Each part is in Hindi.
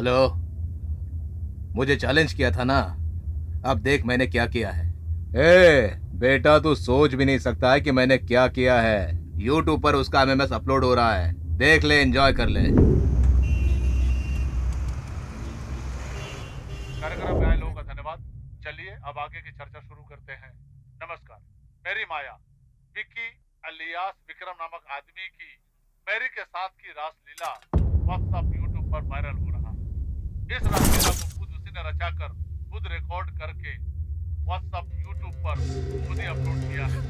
हेलो, मुझे चैलेंज किया था ना, अब देख मैंने क्या किया है। बेटा तू सोच भी नहीं सकता है कि मैंने क्या किया है। यूट्यूब पर उसका एमएमएस अपलोड हो रहा है, देख ले, एंजॉय कर ले। कार्यक्रम में आए लोगों का धन्यवाद। चलिए अब आगे की चर्चा शुरू करते हैं। नमस्कार। मेरी माया विक्की अलियास विक्रम नामक आदमी की मैरी के साथ की रासलीला व्हाट्सएप यूट्यूब पर वायरल हो रहा है। इस रासलीला को खुद उसी ने रचाकर खुद रिकॉर्ड करके व्हाट्सएप यूट्यूब पर खुद ही अपलोड किया है।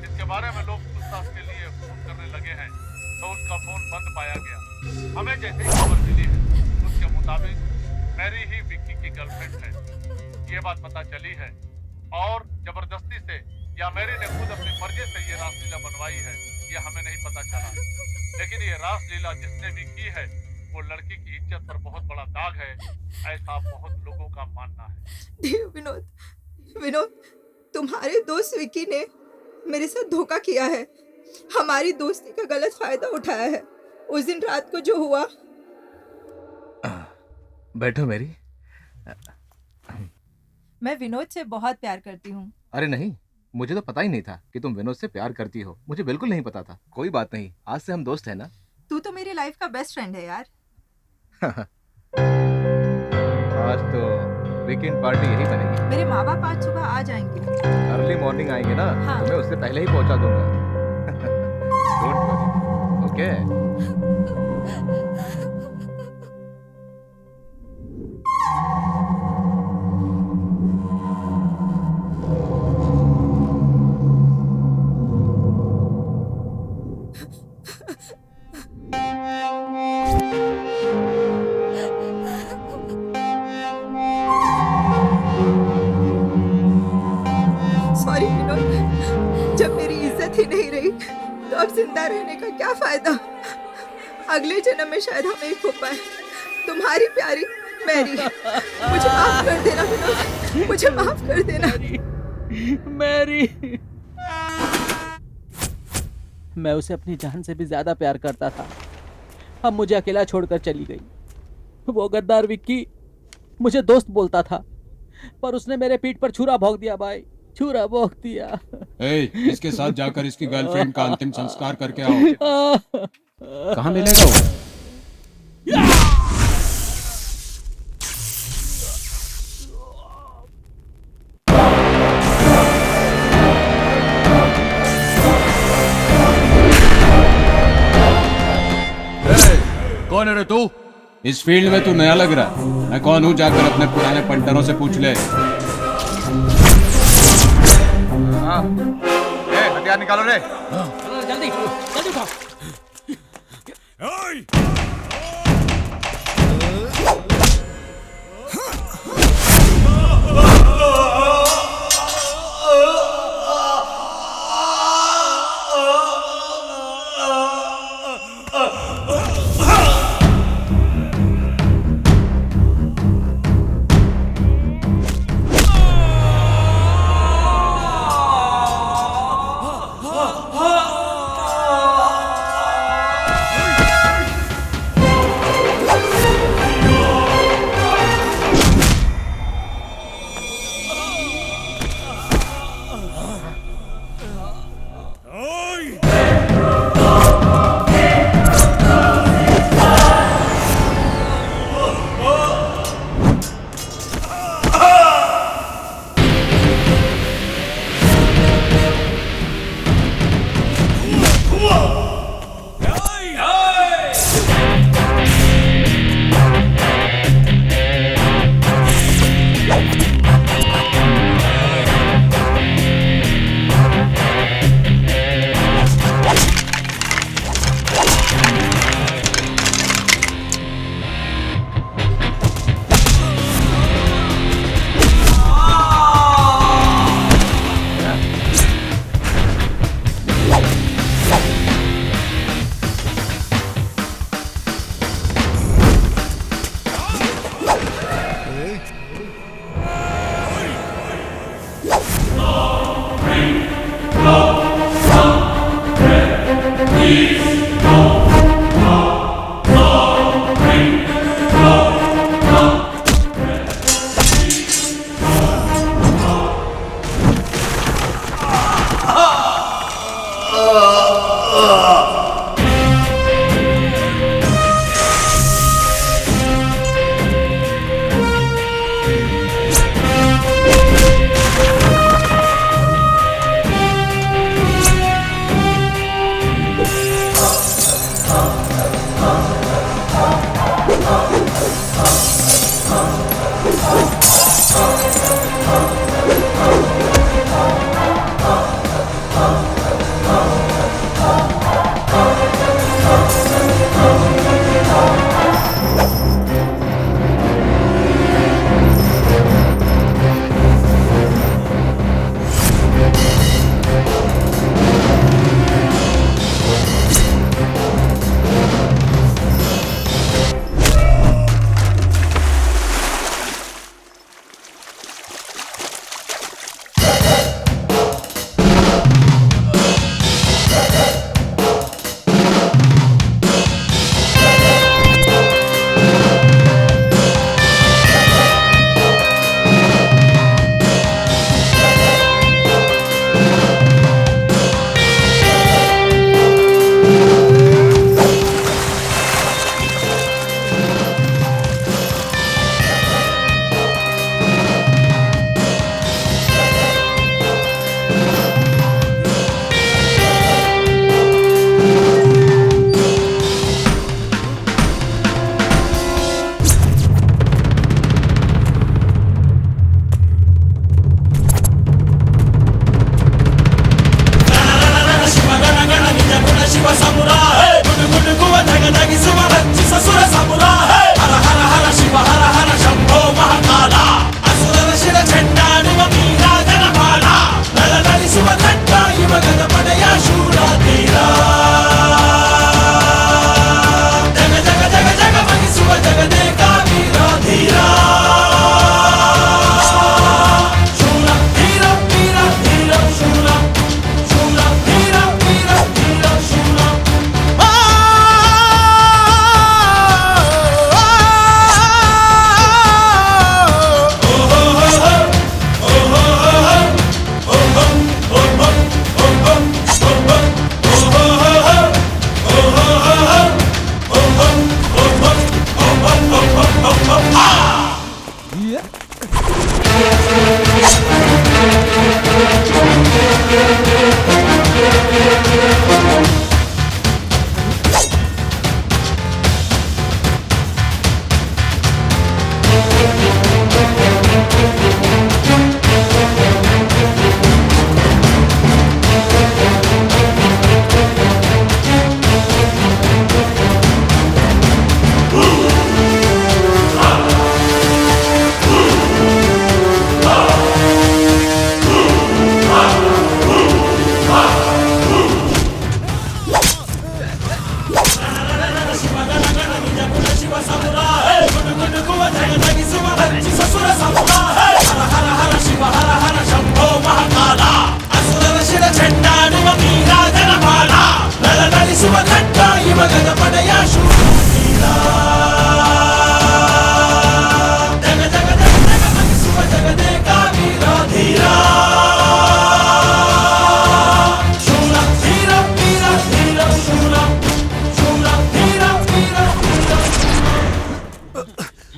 इसके बारे में लोग पूछताछ के लिए फोन करने लगे हैं तो उसका फोन बंद पाया गया। हमें जैसे ही खबर मिली है उसके मुताबिक मैरी ही विक्की की गर्लफ्रेंड है, ये बात पता चली है। और जबरदस्ती से या मैरी ने खुद अपनी मर्जी से ये रासलीला बनवाई है, ये हमें नहीं पता चला। लेकिन ये रासलीला जिसने भी की है वो लड़की की इज्जत पर बहुत बड़ा दाग है, ऐसा बहुत लोगों का मानना है। विनोद, विनोद, तुम्हारे दोस्त विक्की ने मेरे साथ धोखा किया है, हमारी दोस्ती का गलत फायदा उठाया है। उस दिन रात को जो हुआ। बैठो मेरी। मैं विनोद से बहुत प्यार करती हूँ। अरे नहीं, मुझे तो पता ही नहीं था कि तुम विनोद से प्यार करती हो। मुझे बिल्कुल नहीं पता था। कोई बात नहीं, आज से हम दोस्त हैं ना। तू तो मेरी लाइफ का बेस्ट फ्रेंड है यार। आज तो वीकेंड पार्टी यही बनेगी। मेरे माँ बाप आज सुबह आ जाएंगे। अर्ली मॉर्निंग आएंगे ना। हाँ। तुम्हें उससे पहले ही पहुंचा दूंगा। Don't worry, okay? Sorry Vinod, जब मेरी इज्जत ही नहीं रही तो अब जिंदा रहने का क्या फायदा। अगले जन्म में शायद हम एक हो पाए। तुम्हारी प्यारी मैरी। मुझे माफ कर देना विनोद, मुझे माफ कर देना। मैरी, मैं उसे अपनी जान से भी ज्यादा प्यार करता था। अब मुझे अकेला छोड़कर चली गई। वो गद्दार विक्की मुझे दोस्त बोलता था, पर उसने मेरे पीठ पर छुरा भोंक दिया भाई, छुरा भोंक दिया। इसके साथ जाकर इसकी गर्लफ्रेंड का अंतिम संस्कार करके आओ। कहाँ मिलेगा वो? कौन है रे तू? इस फील्ड में तू नया लग रहा है। मैं कौन हूँ जाकर अपने पुराने पंटरों से पूछ ले। हाँ, हथियार निकालो रे। जल्दी जल्दी उठाओ।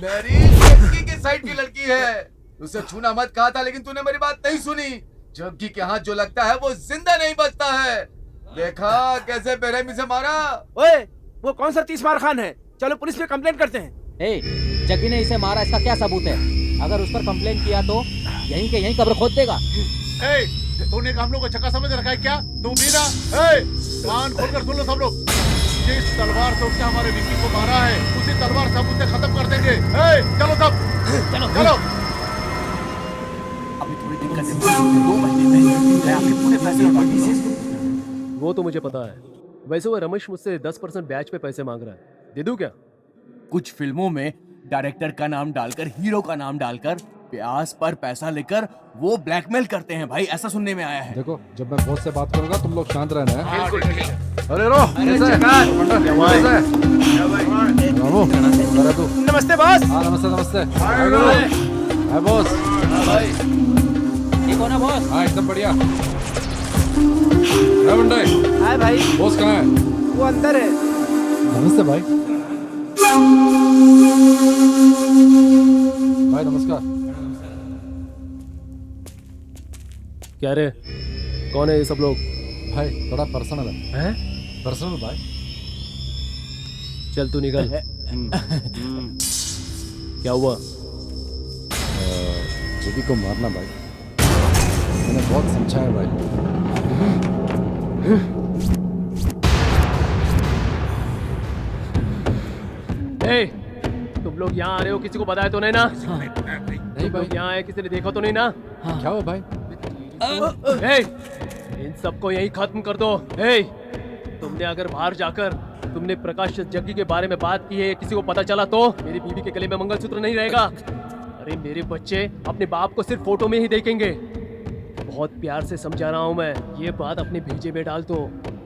मेरी जग्गी की साइड की लड़की है, उसे छूना मत कहा था लेकिन तूने मेरी बात नहीं सुनी। जग्गी के हाथ जो लगता है वो जिंदा नहीं बचता है। देखा कैसे बेरहमी से मारा। ओए, वो कौन सा 30 मार खान है? चलो पुलिस में कंप्लेंट करते हैं। जग्गी ने इसे मारा, इसका क्या सबूत है? अगर उस पर कंप्लेन किया तो यहीं के यहीं कब्र खोद देगा। तूने हम लोग को चक्का समझ रखा है क्या? तुम भी ना? कान खोलकर सुन लो सब लोग। जिस तलवार से उसने हमारे विक्की को मारा है उसी तलवार से हम उसे खत्म कर देंगे। चलो सब, चलो। अभी थोड़ी दिक्कत है, 2 महीने में मैं आपके पूरे पैसे लौटा दूंगा। वो तो मुझे पता है। वैसे वो रमेश मुझसे 10% ब्याज पे पैसे मांग रहा है, दे दूं क्या? कुछ फिल्मों में डायरेक्टर का नाम डालकर, हीरो का नाम डालकर ब्याज पर पैसा लेकर वो ब्लैकमेल करते हैं भाई, ऐसा सुनने में आया है। देखो, जब मैं बॉस से बात करूंगा तुम लोग शांत रहना है। अरे रो, नमस्ते बॉस। हाँ नमस्ते। हाय बॉस। ठीक हो ना बॉस? हाँ एकदम बढ़िया। हाय भाई। बॉस कहाँ है? वो अंदर है। नमस्ते भाई। भाई नमस्कार। क्या रे, कौन है ये सब लोग? भाई थोड़ा पर्सनल है। हैं? पर्सनल भाई। चल तू निकल। क्या हुआ? जगी को मारना भाई, मैंने बहुत समझाया भाई। ए, तुम लोग यहाँ आ रहे हो, किसी को बताया तो नहीं ना? नहीं भाई, यहाँ आए, किसी ने देखा तो नहीं ना? क्या हुआ भाई? ए, इन सबको यहीं खत्म कर दो। ए, तुमने अगर बाहर जाकर तुमने प्रकाश जग्गी के बारे में बात की है, किसी को पता चला तो मेरी बीवी के गले में मंगलसूत्र नहीं रहेगा। अरे मेरे बच्चे अपने बाप को सिर्फ फोटो में ही देखेंगे। बहुत प्यार से समझा रहा हूँ मैं, ये बात अपने भेजे में डाल दो।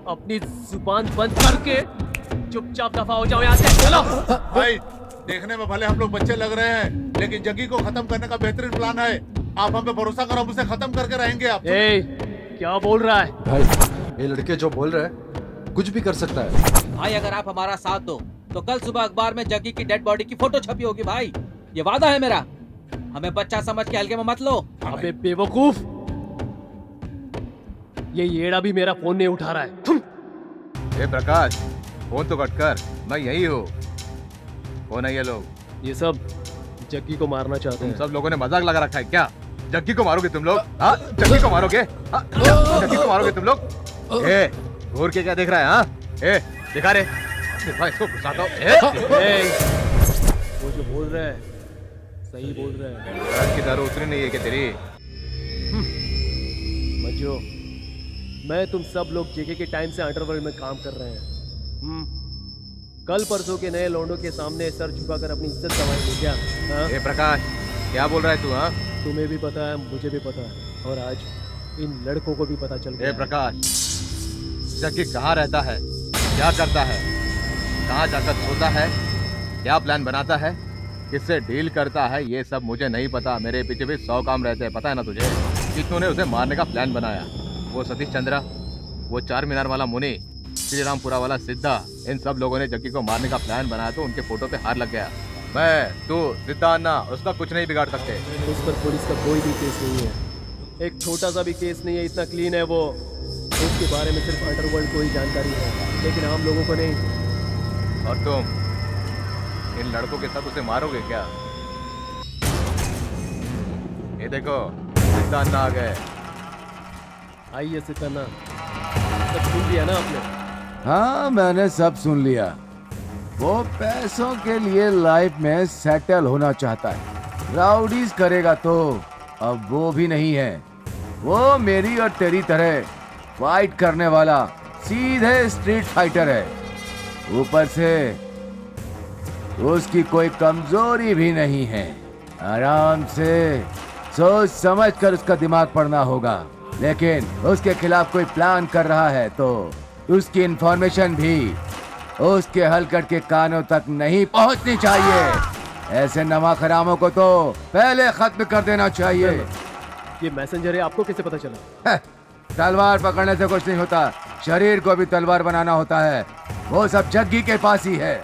अपनी जुबान बंद करके चुपचाप दफा हो जाओ यहाँ से। चलो भाई, देखने में भले हम लोग बच्चे लग रहे हैं, लेकिन जग्गी को खत्म करने का बेहतरीन प्लान है। आप हम पे भरोसा करो, हम उसे खत्म करके रहेंगे। आप ए, क्या बोल रहा है भाई ये लड़के जो बोल रहे हैं कुछ भी कर सकता है। भाई अगर आप हमारा साथ दो तो कल सुबह अखबार में जग्गी की डेड बॉडी की फोटो छपी होगी भाई, ये वादा है मेरा। हमें बच्चा समझ के हल्के में मत लो। अबे बेवकूफ, ये येड़ा भी मेरा फोन नहीं उठा रहा है। तुम ए प्रकाश, फोन तो कट कर, मैं यही हूँ। कौन है ये लोग? ये सब जग्गी को मारना चाहते तुम हैं। सब लोगों ने मजाक लगा रखा है क्या? जग्गी को मारोगे तुम लोग? हाँ, जग्गी को मारोगे? हाँ, जग्गी को मारोगे तुम लोग? ए, घूर के क्या देख रहा है? हाँ, ए, दिखा रे, दिखा, इसको घुसाता हूँ। वो जो बोल रहा है सही बोल रहा है। रात की दारू उतरी नहीं है क्या तेरी? मजो, मैं तुम सब लोग जेके के टाइम से अंडरवर्ल्ड में काम कर रहे हैं। कल परसों के नए लौंडों के सामने सर झुकाकर अपनी इज्जत गंवाएंगे क्या? हाँ? ए प्रकाश, क्या बोल रहा है तू? हाँ, तुम्हें भी पता है, मुझे भी पता है, और आज इन लड़कों को भी पता चल गया ए है। प्रकाश, जग्गी कहाँ रहता है, क्या करता है, कहाँ जाकर सोता है, क्या प्लान बनाता है, किससे डील करता है, ये सब मुझे नहीं पता। मेरे पीछे भी 100 काम रहते हैं, पता है ना तुझे? कितनों ने उसे मारने का प्लान बनाया, वो सतीश चंद्रा, वो चार मीनार वाला मुनि, श्री रामपुरा वाला सिद्धा, इन सब लोगों ने जग्गी को मारने का प्लान बनाया तो उनके फोटो पे हार लग गया। मैं, तू, सिद्धा अन्ना, उसका कुछ नहीं बिगाड़ सकते। उस पर पुलिस का कोई भी केस नहीं है, एक छोटा सा भी केस नहीं है, इतना क्लीन है वो। उसके बारे में सिर्फ अंडरवर्ल्ड को ही जानकारी है, लेकिन आम लोगों को नहीं। और तुम इन लड़कों के साथ उसे मारोगे क्या? ये देखो, सिद्धा अन्ना आ गए। आइए सिकन्ना, सब सुन लिया ना आपने? हाँ, मैंने सब सुन लिया। वो पैसों के लिए लाइफ में सेटल होना चाहता है, राउडीज करेगा तो अब वो भी नहीं है। वो मेरी और तेरी तरह फाइट करने वाला सीधे स्ट्रीट फाइटर है। ऊपर से उसकी कोई कमजोरी भी नहीं है। आराम से सोच समझ कर उसका दिमाग पड़ना होगा, लेकिन उसके खिलाफ कोई प्लान कर रहा है तो उसकी इंफॉर्मेशन भी उसके हलकट के कानों तक नहीं पहुंचनी चाहिए। ऐसे नमाखरामों को तो पहले खत्म कर देना चाहिए। ये मैसेंजर है, आपको कैसे पता चला? तलवार पकड़ने से कुछ नहीं होता, शरीर को भी तलवार बनाना होता है। वो सब जग्गी के पास ही है।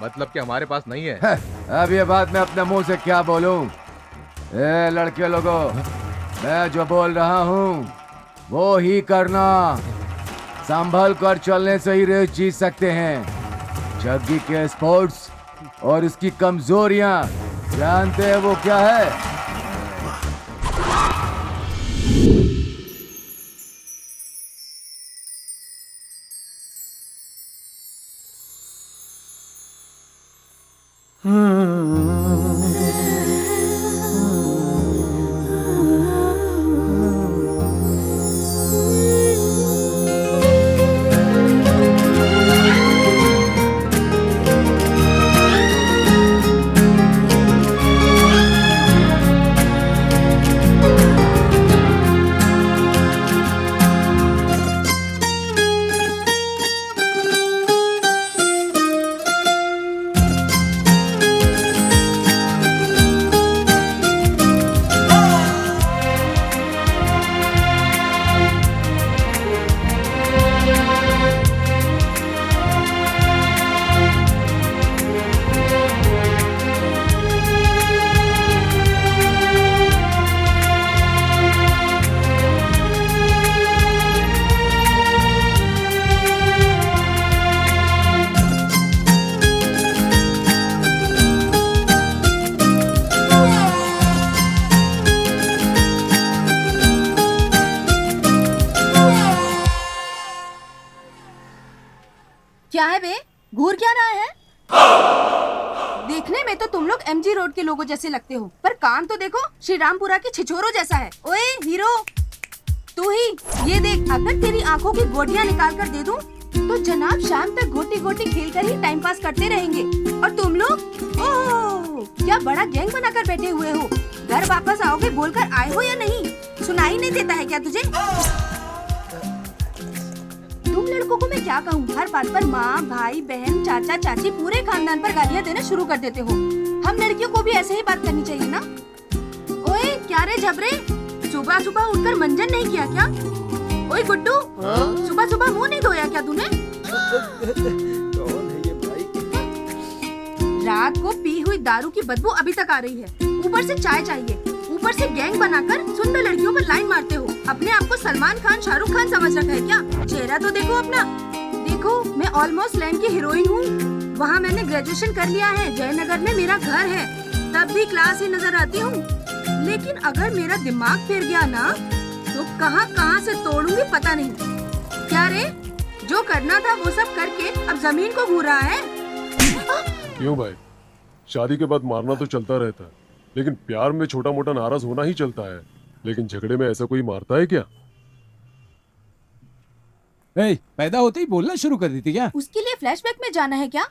मतलब कि हमारे पास नहीं है? अब ये बात मैं अपने मुंह से क्या बोलूं? ए लड़के लोगों, मैं जो बोल रहा हूँ वो ही करना। संभल कर चलने से ही रेस जीत सकते हैं। जग्गी के स्पोर्ट्स और उसकी कमजोरियां जानते हैं वो क्या है? घूर क्या रहा है? देखने में तो तुम लोग MG रोड के लोगों जैसे लगते हो, पर काम तो देखो श्री रामपुरा के छिछोरों जैसा है। ओए हीरो, तू ही ये देख, अगर तेरी आंखों की गोटियां निकाल कर दे दूं, तो जनाब शाम तक गोटी गोटी खेल कर ही टाइम पास करते रहेंगे। और तुम लोग ओह क्या बड़ा गैंग बनाकर बैठे हुए हो। घर वापस आओगे बोलकर आए हो या नहीं? सुनाई नहीं देता है क्या तुझे? तुम लड़कों को मैं क्या कहूँ, हर बात पर माँ भाई बहन चाचा चाची पूरे खानदान पर गालियाँ देना शुरू कर देते हो। हम लड़कियों को भी ऐसे ही बात करनी चाहिए ना। ओए क्या रे झबरे, सुबह सुबह उठकर मंजन नहीं किया क्या? ओए गुड्डू, सुबह सुबह मुंह नहीं धोया क्या तूने? कौन है ये भाई? रात को पी हुई दारू की बदबू अभी तक आ रही है, ऊपर से चाय चाहिए, ऊपर से गैंग बनाकर सुंदर लड़कियों पर लाइन मारते हो। अपने आप को सलमान खान शाहरुख खान समझ रखा है क्या? चेहरा तो देखो अपना। देखो मैं ऑलमोस्ट लैंड की हीरोइन हूँ, वहाँ मैंने ग्रेजुएशन कर लिया है, जयनगर में मेरा घर है, तब भी क्लास ही नजर आती हूँ। लेकिन अगर मेरा दिमाग फिर गया ना, तो कहाँ कहाँ से तोड़ूंगी पता नहीं। क्या रे, जो करना था वो सब करके अब जमीन को घूर रहा है। क्यों भाई, शादी के बाद मारना तो चलता रहता है, लेकिन प्यार में छोटा मोटा नाराज होना ही चलता है। लेकिन झगड़े में ऐसा कोई मारता है क्या? पैदा होते ही बोलना शुरू कर दी थी क्या? उसके लिए फ्लैशबैक में जाना है क्या?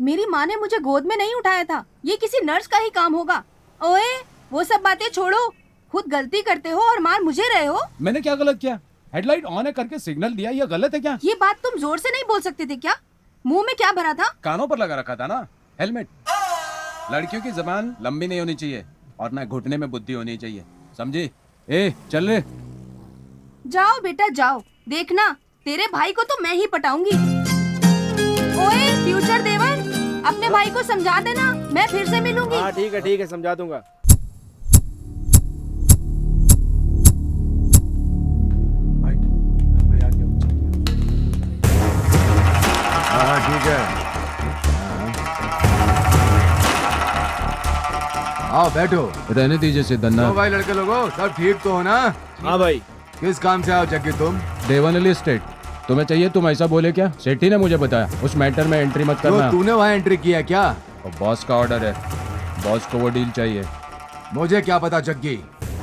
मेरी माँ ने मुझे गोद में नहीं उठाया था, ये किसी नर्स का ही काम होगा। ओए वो सब बातें छोड़ो, खुद गलती करते हो और मार मुझे रहे हो। मैंने क्या गलत किया? हेडलाइट ऑन है करके सिग्नल दिया, ये गलत है क्या? ये बात तुम जोर से नहीं बोल सकते थे क्या? मुंह में क्या भरा था? कानों पर लगा रखा था ना हेलमेट। लड़कियों की जबान लंबी नहीं होनी चाहिए और ना घुटने में बुद्धि होनी चाहिए, समझी? चल रे। जाओ बेटा जाओ, देखना तेरे भाई को तो मैं ही पटाऊंगी। ओए फ्यूचर देवर, अपने भाई को समझा देना, मैं फिर से मिलूंगी। हाँ ठीक है समझा दूंगा। हाँ ठीक है, आओ बैठो। रहने दीजिए सिद्धन्ना। तो भाई लड़के लोगों, सब ठीक तो हो ना? हाँ भाई। किस काम से आओ जग्गी तुम? देवानली स्टेट। तुम्हें चाहिए, तुम ऐसा बोले क्या? सेठी ने मुझे बताया, उस मैटर में एंट्री मत करना। तूने वहाँ एंट्री किया क्या? और बॉस का ऑर्डर है, बॉस को वो डील चाहिए। मुझे क्या पता जग्गी,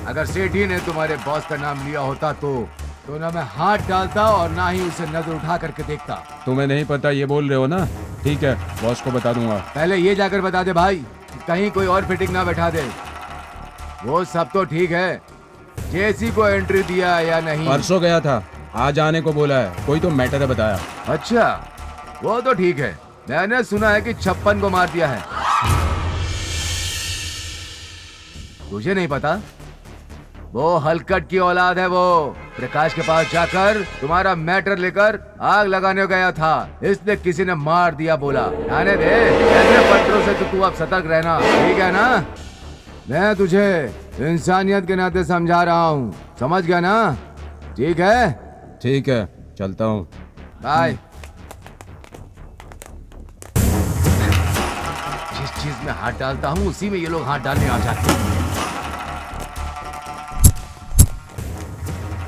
अगर सेठी ने तुम्हारे बॉस का नाम लिया होता तो ना मैं हाथ डालता और ना ही उसे नजर उठा करके देखता। तुम्हें नहीं पता ये बोल रहे हो ना? ठीक है, बॉस को बता दूंगा। पहले ये जाकर बता दे भाई, कहीं कोई और फिटिंग ना बैठा दे। वो सब तो ठीक है, जेसी को एंट्री दिया या नहीं? परसों गया था, आज आने को बोला है, कोई तो मैटर है बताया। अच्छा वो तो ठीक है, मैंने सुना है कि 56 को मार दिया है। तुझे नहीं पता? वो हलकट की औलाद है, वो प्रकाश के पास जाकर तुम्हारा मैटर लेकर आग लगाने गया था, इसलिए किसी ने मार दिया बोला। आने दे, ऐसे पत्थरों से तो तू अब सतर्क रहना, ठीक है ना? मैं तुझे इंसानियत के नाते समझा रहा हूँ, समझ गया ना? ठीक है? ठीक है, चलता हूँ। बाय। जिस चीज में हाथ डालता हूँ उसी में ये लोग हाथ डालने आ जाते हैं।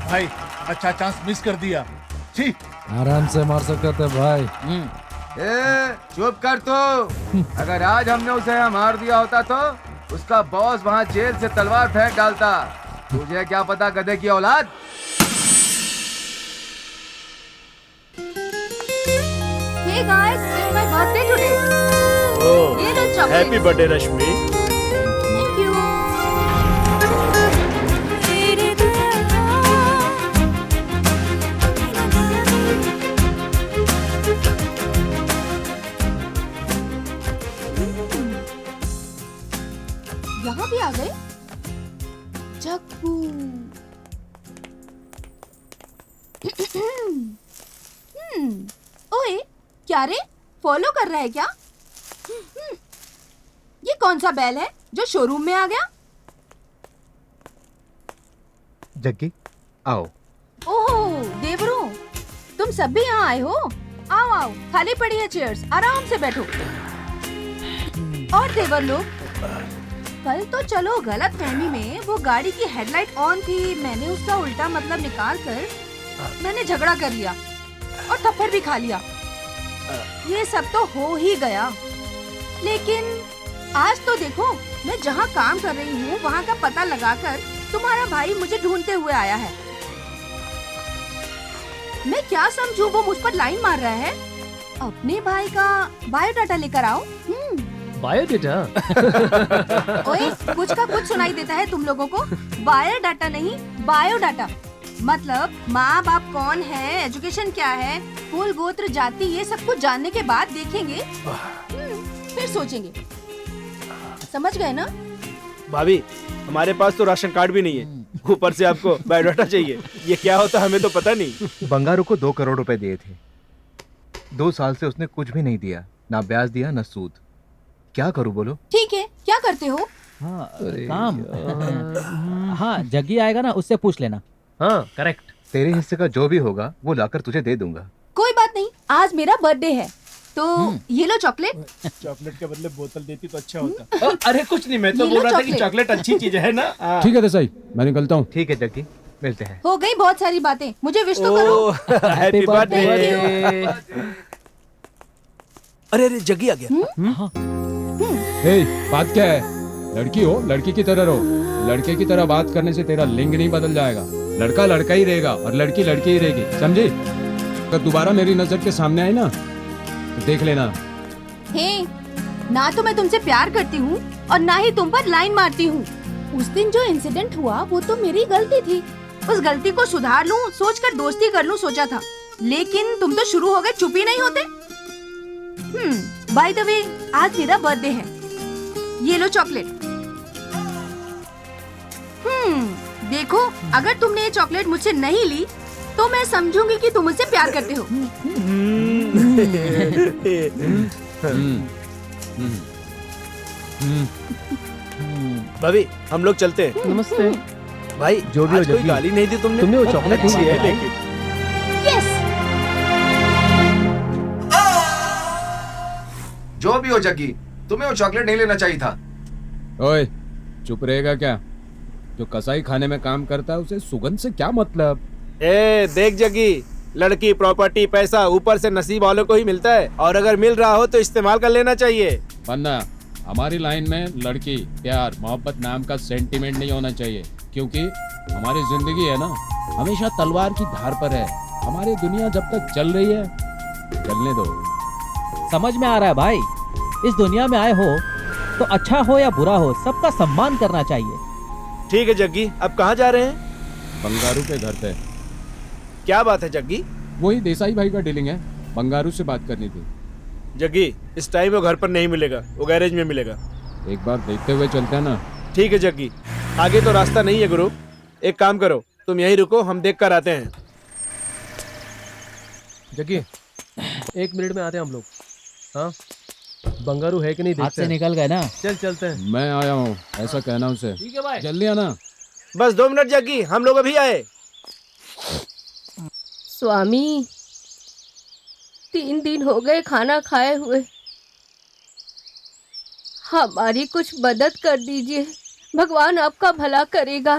भाई अच्छा चांस मिस कर दिया। छी, आराम से मार सकते थे भाई। चुप कर तू। अगर आज हमने उसे यहाँ मार दिया होता तो उसका बॉस वहाँ जेल से तलवार फेंक डालता। तुझे क्या पता गधे की औलाद। Hey guys, it's my birthday today. ये लो chocolate. Happy birthday Rashmi. Thank you. यहाँ भी आ गए जग्गू। ओए क्या रे, फॉलो कर रहा है क्या? ये कौन सा बैल है जो शोरूम में आ गया? जग्गी आओ। ओह देवरू, तुम सब भी यहाँ आए हो? आओ आओ, खाली पड़ी है चेयर्स, आराम से बैठो। और देवर लोग, कल तो चलो गलत फहमी में वो गाड़ी की हेडलाइट ऑन थी, मैंने उसका उल्टा मतलब निकाल कर मैंने झगड़ा कर लिया और थप्पड़ भी खा लिया। ये सब तो हो ही गया, लेकिन आज तो देखो, मैं जहाँ काम कर रही हूँ वहाँ का पता लगाकर तुम्हारा भाई मुझे ढूंढते हुए आया है। मैं क्या समझूं, वो मुझ पर लाइन मार रहा है। अपने भाई का बायोडाटा लेकर आओ। बायोडाटा? ओए, कुछ का कुछ सुनाई देता है तुम लोगों को। बायोडाटा नहीं, बायोडाटा। मतलब माँ बाप कौन है, एजुकेशन क्या है, कुल गोत्र जाति, ये सब कुछ जानने के बाद देखेंगे, फिर सोचेंगे। समझ गए ना? भाभी, हमारे पास तो राशन कार्ड भी नहीं है, ऊपर से आपको बायोडाटा चाहिए। ये क्या होता हमें तो पता नहीं। बंगारू को 2 करोड़ रुपए दिए थे। 2 साल से उसने कुछ भी नहीं दिया, ना ब्याज दिया ना सूद। क्या करूं बोलो? ठीक है, क्या करते हो? हाँ, काम। हाँ, जग्गी आएगा ना, उससे पूछ लेना। हाँ, करेक्ट। तेरे हिस्से का जो भी होगा वो लाकर तुझे दे दूंगा। कोई बात नहीं, आज मेरा बर्थडे है, तो ये लो चॉकलेट। चॉकलेट के बदले बोतल देती तो अच्छा होता। अरे कुछ नहीं, मैं तो ये बोल लो रहा था कि चॉकलेट। चॉकलेट अच्छी चीज है ना। ठीक है देसाई, मैं निकलता हूँ। ठीक है जग्गी, मिलते हैं। हो गई बहुत सारी बातें, मुझे विश तो करो। Happy birthday. अरे अरे जग्गी आ गया। ए, बात क्या है? लड़की हो, लड़की की तरह रहो। लड़के की तरह बात करने से तेरा लिंग नहीं बदल जाएगा। लड़का लड़का ही रहेगा और लड़की लड़की ही रहेगी, समझी? अगर दोबारा मेरी नजर के सामने आई ना तो देख लेना। हे, ना तो मैं तुमसे प्यार करती हूँ और ना ही तुम पर लाइन मारती हूँ। उस दिन जो इंसिडेंट हुआ वो तो मेरी गलती थी। उस गलती को सुधार लूं, सोचकर दोस्ती कर लूं सोचा था, लेकिन तुम तो शुरू हो गए, चुप ही नहीं होते। बाय द वे, आज मेरा बर्थडे है, ये लो चॉकलेट। देखो, अगर तुमने ये चॉकलेट मुझसे नहीं ली तो मैं समझूंगी कि तुम मुझसे प्यार करते हो। भाभी, हम लोग चलते हैं। नमस्ते भाई, जो भी हो आज कोई जग्गी, गाली नहीं दी तुमने। तुमने वो चॉकलेट अच्छी नहीं है खाई। लेकिन। यस, जो भी हो जग्गी, तुम्हें वो चॉकलेट नहीं लेना चाहिए था। ओए, चुप रहेगा क्या? जो कसाई खाने में काम करता है उसे सुगंध से क्या मतलब? ए, देख जग्गी, लड़की, प्रॉपर्टी, पैसा ऊपर से नसीब वालों को ही मिलता है, और अगर मिल रहा हो तो इस्तेमाल कर लेना चाहिए। वरना हमारी लाइन में लड़की, प्यार, मोहब्बत नाम का सेंटीमेंट नहीं होना चाहिए, क्योंकि हमारी जिंदगी है ना, हमेशा तलवार की धार पर है। हमारी दुनिया जब तक चल रही है, चलने दो। समझ में आ रहा है भाई, इस दुनिया में आए हो तो अच्छा हो या बुरा हो, सबका सम्मान करना चाहिए। ठीक है जग्गी, अब कहाँ जा रहे हैं? बंगारू के घर पे। क्या बात है जग्गी? वही देसाई भाई का डीलिंग है, बंगारू से बात करनी थी। जग्गी, इस टाइम वो घर पर नहीं मिलेगा, वो गैरेज में मिलेगा। एक बार देखते हुए चलते हैं ना। ठीक है जग्गी, आगे तो रास्ता नहीं है गुरु। एक काम करो, तुम यहीं रुको, हम देख कर आते हैं। जग्गी, 1 मिनट में आते हैं हम लोग। हाँ, बंगारू है कि नहीं हाथ देखते से हैं। निकल गए ना। चल चलते हैं। मैं आया हूँ, ऐसा कहना उसे। ठीक है भाई। जल्दी आना। बस 2 मिनट जग्गी, हम लोग अभी आए। स्वामी, 3 दिन हो गए खाना खाए हुए, हमारी कुछ मदद कर दीजिए, भगवान आपका भला करेगा।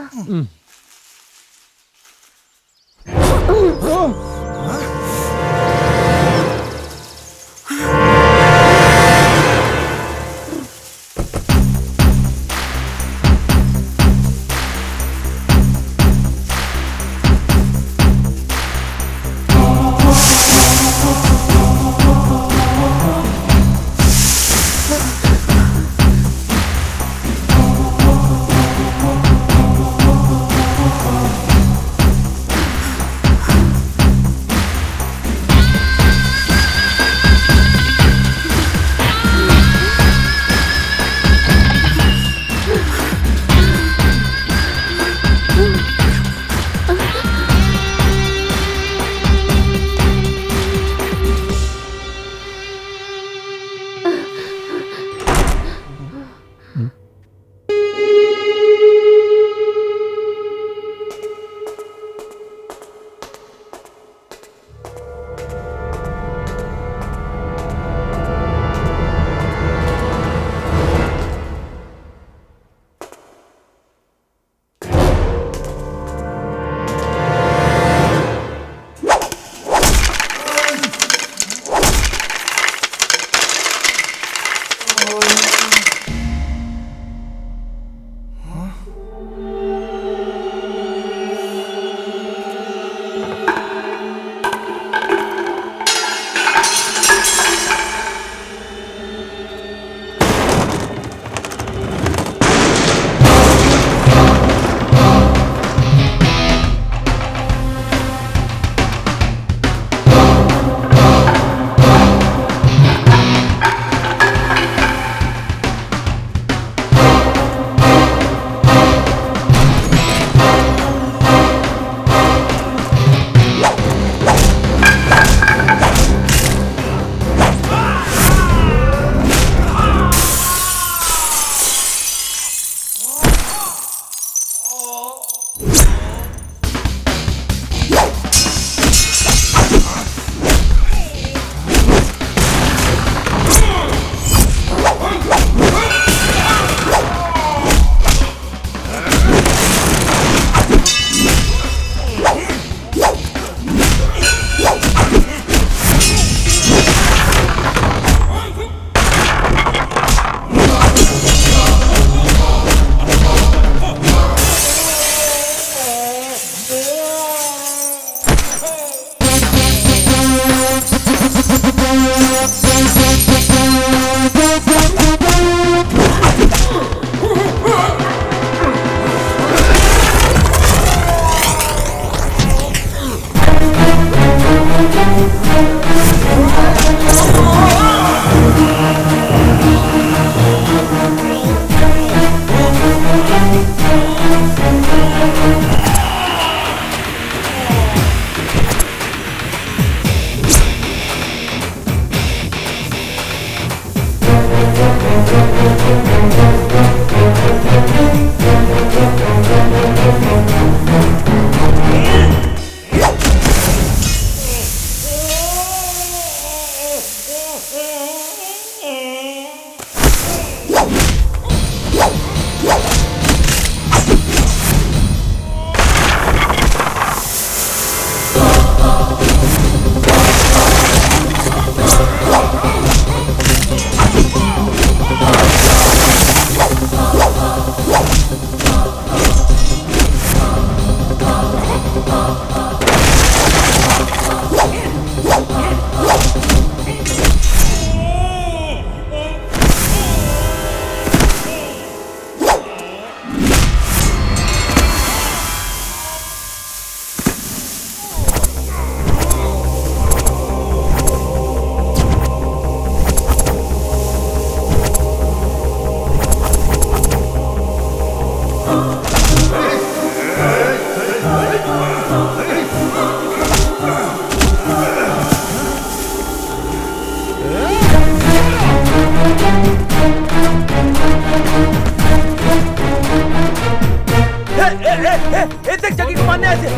देख जग्गी को मारने ऐसे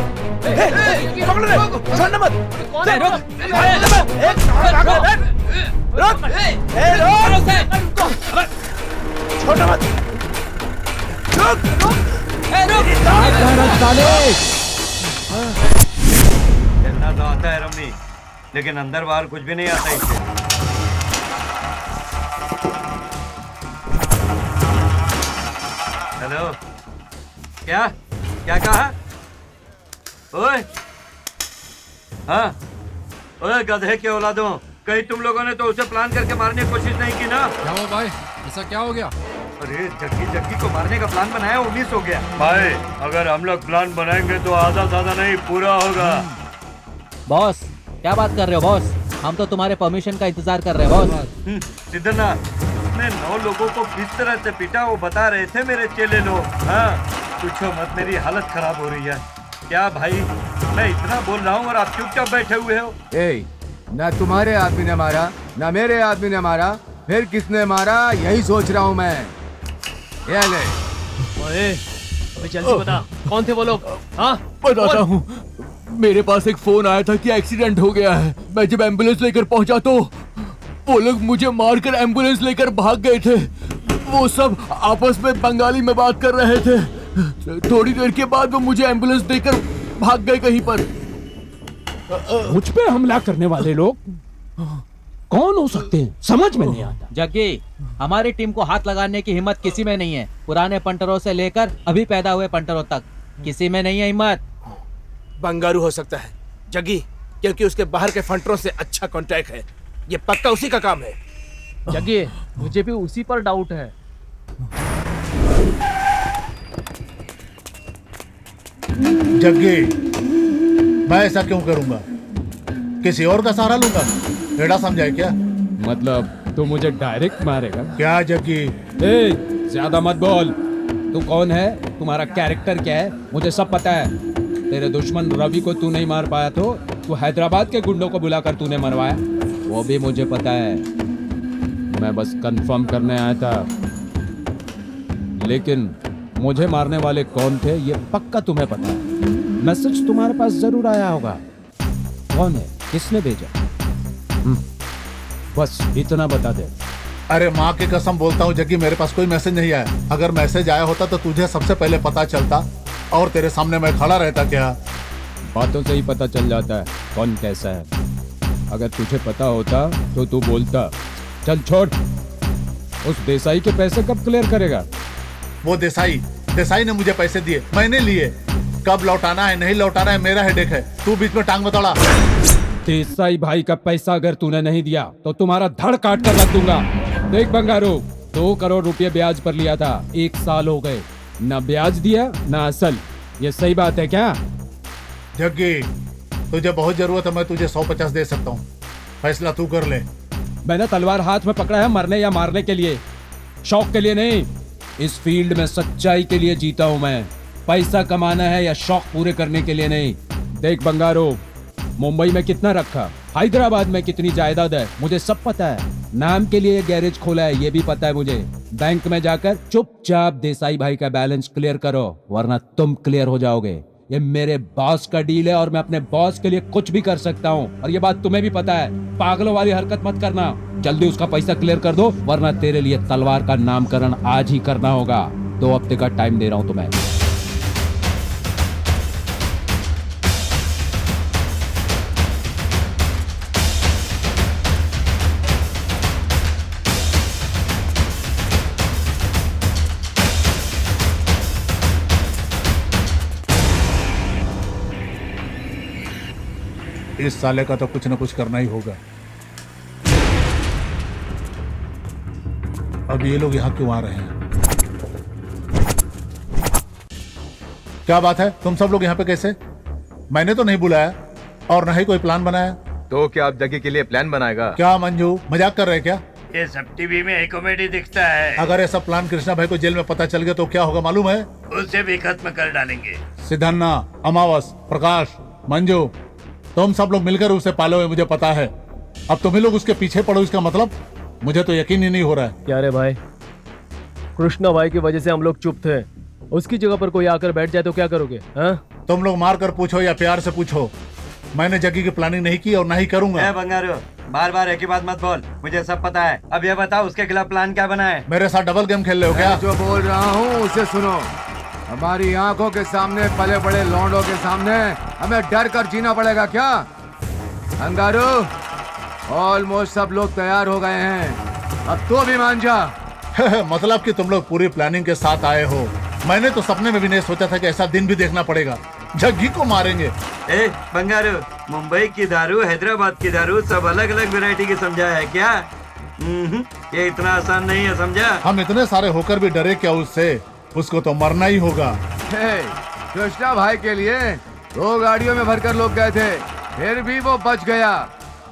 पकड़ ले, छोड़ना मत। रुक, छोड़ना मत, चलना तो आता है रमनी, लेकिन अंदर बाहर कुछ भी नहीं आता इससे। हेलो, क्या क्या कहा? ओए, हाँ, ओए गधे के औलादों, कहीं तुम लोगों ने तो उसे प्लान करके मारने की कोशिश नहीं की ना? क्या हुआ भाई, ऐसा क्या हो गया? अरे जग्गी को मारने का प्लान बनाया, वो मिस हो गया। भाई अगर हम लोग प्लान बनाएंगे तो आधा साधा नहीं पूरा होगा। बॉस क्या बात कर रहे हो बॉस? हम तो तुम्हारे परमिशन का इंतजार कर रहे हैं बॉस। सिद्धनाथ, उसने 9 लोगों को किस तरह से पीटा वो बता रहे थे मेरे चेले लोग। हाँ, पूछो मत, मेरी हालत खराब हो रही है। क्या भाई, मैं इतना बोल रहा हूँ और आप चुपचाप बैठे हुए हो? ना तुम्हारे आदमी ने मारा, ना मेरे आदमी ने मारा, फिर किसने मारा यही सोच रहा हूँ मैं। ये ले। ओए, अबे जल्दी बता, कौन थे वो लोग? हाँ, बताता हूँ। मेरे पास एक फोन आया था कि एक्सीडेंट हो गया है। मैं जब एम्बुलेंस लेकर पहुंचा तो वो लोग मुझे मारकर एम्बुलेंस लेकर भाग गए थे। वो सब आपस में बंगाली में बात कर रहे थे। थोड़ी देर के बाद वो मुझे एम्बुलेंस देकर भाग गए कहीं पर। मुझ पे हमला करने वाले लोग कौन हो सकते हैं, समझ में नहीं आता। जग्गी, हमारी टीम को हाथ लगाने की हिम्मत किसी में नहीं है। पुराने पंटरों से लेकर अभी पैदा हुए पंटरों तक किसी में नहीं है हिम्मत। बंगारू हो सकता है जग्गी, क्योंकि उसके बाहर के फंटरों से अच्छा कांटेक्ट है। ये पक्का उसी का काम है। जग्गी, मुझे भी उसी पर डाउट है। जग्गी, मैं ऐसा क्यों करूंगा? किसी और का सहारा लूंगा? बेटा समझाए क्या? मतलब तू मुझे डायरेक्ट मारेगा क्या जग्गी? ज्यादा मत बोल। तू कौन है, तुम्हारा कैरेक्टर क्या है, मुझे सब पता है। तेरे दुश्मन रवि को तू नहीं मार पाया तो तू हैदराबाद के गुंडों को बुलाकर तूने मरवाया, वो भी मुझे पता है। मैं बस कंफर्म करने आया था, लेकिन मुझे मारने वाले कौन थे ये पक्का तुम्हें पता है। मैसेज तुम्हारे पास जरूर आया होगा। कौन है, किसने भेजा? बस इतना बता दे। अरे माँ की कसम बोलता हूँ जग्गी, मेरे पास कोई मैसेज नहीं आया। अगर मैसेज आया होता तो तुझे सबसे पहले पता चलता और तेरे सामने मैं खड़ा रहता। क्या बातों से ही पता चल जाता है कौन कैसा है। अगर तुझे पता होता तो तू बोलता। चल छोड़, उस देसाई के पैसे कब क्लियर करेगा? वो देसाई ने मुझे पैसे दिए, मैंने लिए। कब लौटाना है नहीं लौटाना है मेरा हेडेक है, तू बीच में टांग मत अड़ा। देसाई भाई का पैसा अगर तूने नहीं दिया तो तुम्हारा धड़ काट कर रख दूंगा। देख बंगारू, 2 करोड़ रुपए ब्याज पर लिया था, 1 साल हो गए, ना ब्याज दिया ना असल। ये सही बात है क्या? जग्गी, तुझे बहुत जरूरत है, मैं तुझे 150 दे सकता हूँ, फैसला तू कर ले। मैंने तलवार हाथ में पकड़ा है मरने या मारने के लिए, शौक के लिए नहीं। इस फील्ड में सच्चाई के लिए जीता हूं मैं, पैसा कमाना है या शौक पूरे करने के लिए नहीं। देख बंगारो, मुंबई में कितना रखा, हैदराबाद में कितनी जायदाद है, मुझे सब पता है। नाम के लिए गैरेज खोला है ये भी पता है मुझे। बैंक में जाकर चुपचाप देसाई भाई का बैलेंस क्लियर करो, वरना तुम क्लियर हो जाओगे। ये मेरे बॉस का डील है और मैं अपने बॉस के लिए कुछ भी कर सकता हूँ, और ये बात तुम्हें भी पता है। पागलों वाली हरकत मत करना, जल्दी उसका पैसा क्लियर कर दो, वरना तेरे लिए तलवार का नामकरण आज ही करना होगा। 2 हफ्ते का टाइम दे रहा हूँ तुम्हें। इस साले का तो कुछ न कुछ करना ही होगा। अब ये लोग यहाँ क्यों आ रहे हैं? क्या बात है, तुम सब लोग यहाँ पे कैसे? मैंने तो नहीं बुलाया और न ही कोई प्लान बनाया। तो क्या आप जग्गी के लिए प्लान बनाएगा? क्या मंजू मजाक कर रहे क्या? ये सब टीवी में एक कॉमेडी दिखता है। अगर ऐसा प्लान कृष्णा भाई को जेल में पता चल गया तो क्या होगा मालूम है? उसे भी खत्म कर डालेंगे। सिद्धन्ना, अमावस, प्रकाश, मंजू, तुम सब लोग मिलकर उसे पाले हुए मुझे पता है। अब तुम ही लोग उसके पीछे पड़ो, इसका मतलब मुझे तो यकीन ही नहीं हो रहा है। क्या रे भाई, कृष्णा भाई की वजह से हम लोग चुप थे, उसकी जगह पर कोई आकर बैठ जाए तो क्या करोगे? हाँ? तुम लोग मार कर पूछो या प्यार से पूछो, मैंने जग्गी की प्लानिंग नहीं की और ना ही करूंगा। बंगारू, बार बार एक ही बात मत बोल, मुझे सब पता है। अब ये बताओ उसके खिलाफ प्लान क्या बना है? मेरे साथ डबल गेम खेल रहे हो क्या? जो बोल रहा हूँ उसे सुनो। हमारी आंखों के सामने पले बड़े लौंडों के सामने हमें डर कर जीना पड़ेगा क्या? अंगारू, ऑलमोस्ट सब लोग तैयार हो गए हैं, अब तो भी मान जा। मतलब कि तुम लोग पूरी प्लानिंग के साथ आए हो। मैंने तो सपने में भी नहीं सोचा था कि ऐसा दिन भी देखना पड़ेगा। जग्गी को मारेंगे। ए बंगारू, मुंबई की दारू, हैदराबाद की दारू, सब अलग अलग वैरायटी की समझा है क्या? ये इतना आसान नहीं है, समझा? हम इतने सारे होकर भी डरे क्या उससे? उसको तो मरना ही होगा। कृष्णा भाई के लिए 2 गाड़ियों में भरकर लोग गए थे, फिर भी वो बच गया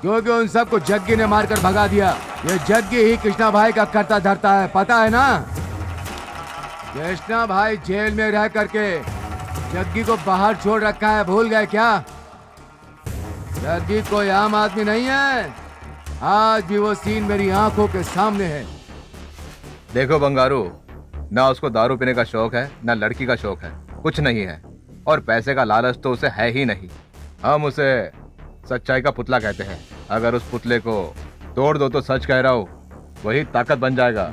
क्योंकि उन सबको जग्गी ने मारकर भगा दिया। ये जग्गी ही कृष्णा भाई का करता धरता है, पता है ना? कृष्णा भाई जेल में रह करके जग्गी को बाहर छोड़ रखा है, भूल गए क्या? जग्गी कोई आम आदमी नहीं है, आज भी वो सीन मेरी आंखों के सामने है। देखो बंगारू, ना उसको दारू पीने का शौक है, ना लड़की का शौक है, कुछ नहीं है, और पैसे का लालच तो उसे है ही नहीं। हम उसे सच्चाई का पुतला कहते हैं। अगर उस पुतले को तोड़ दो तो सच कह रहा हूँ, वही ताकत बन जाएगा।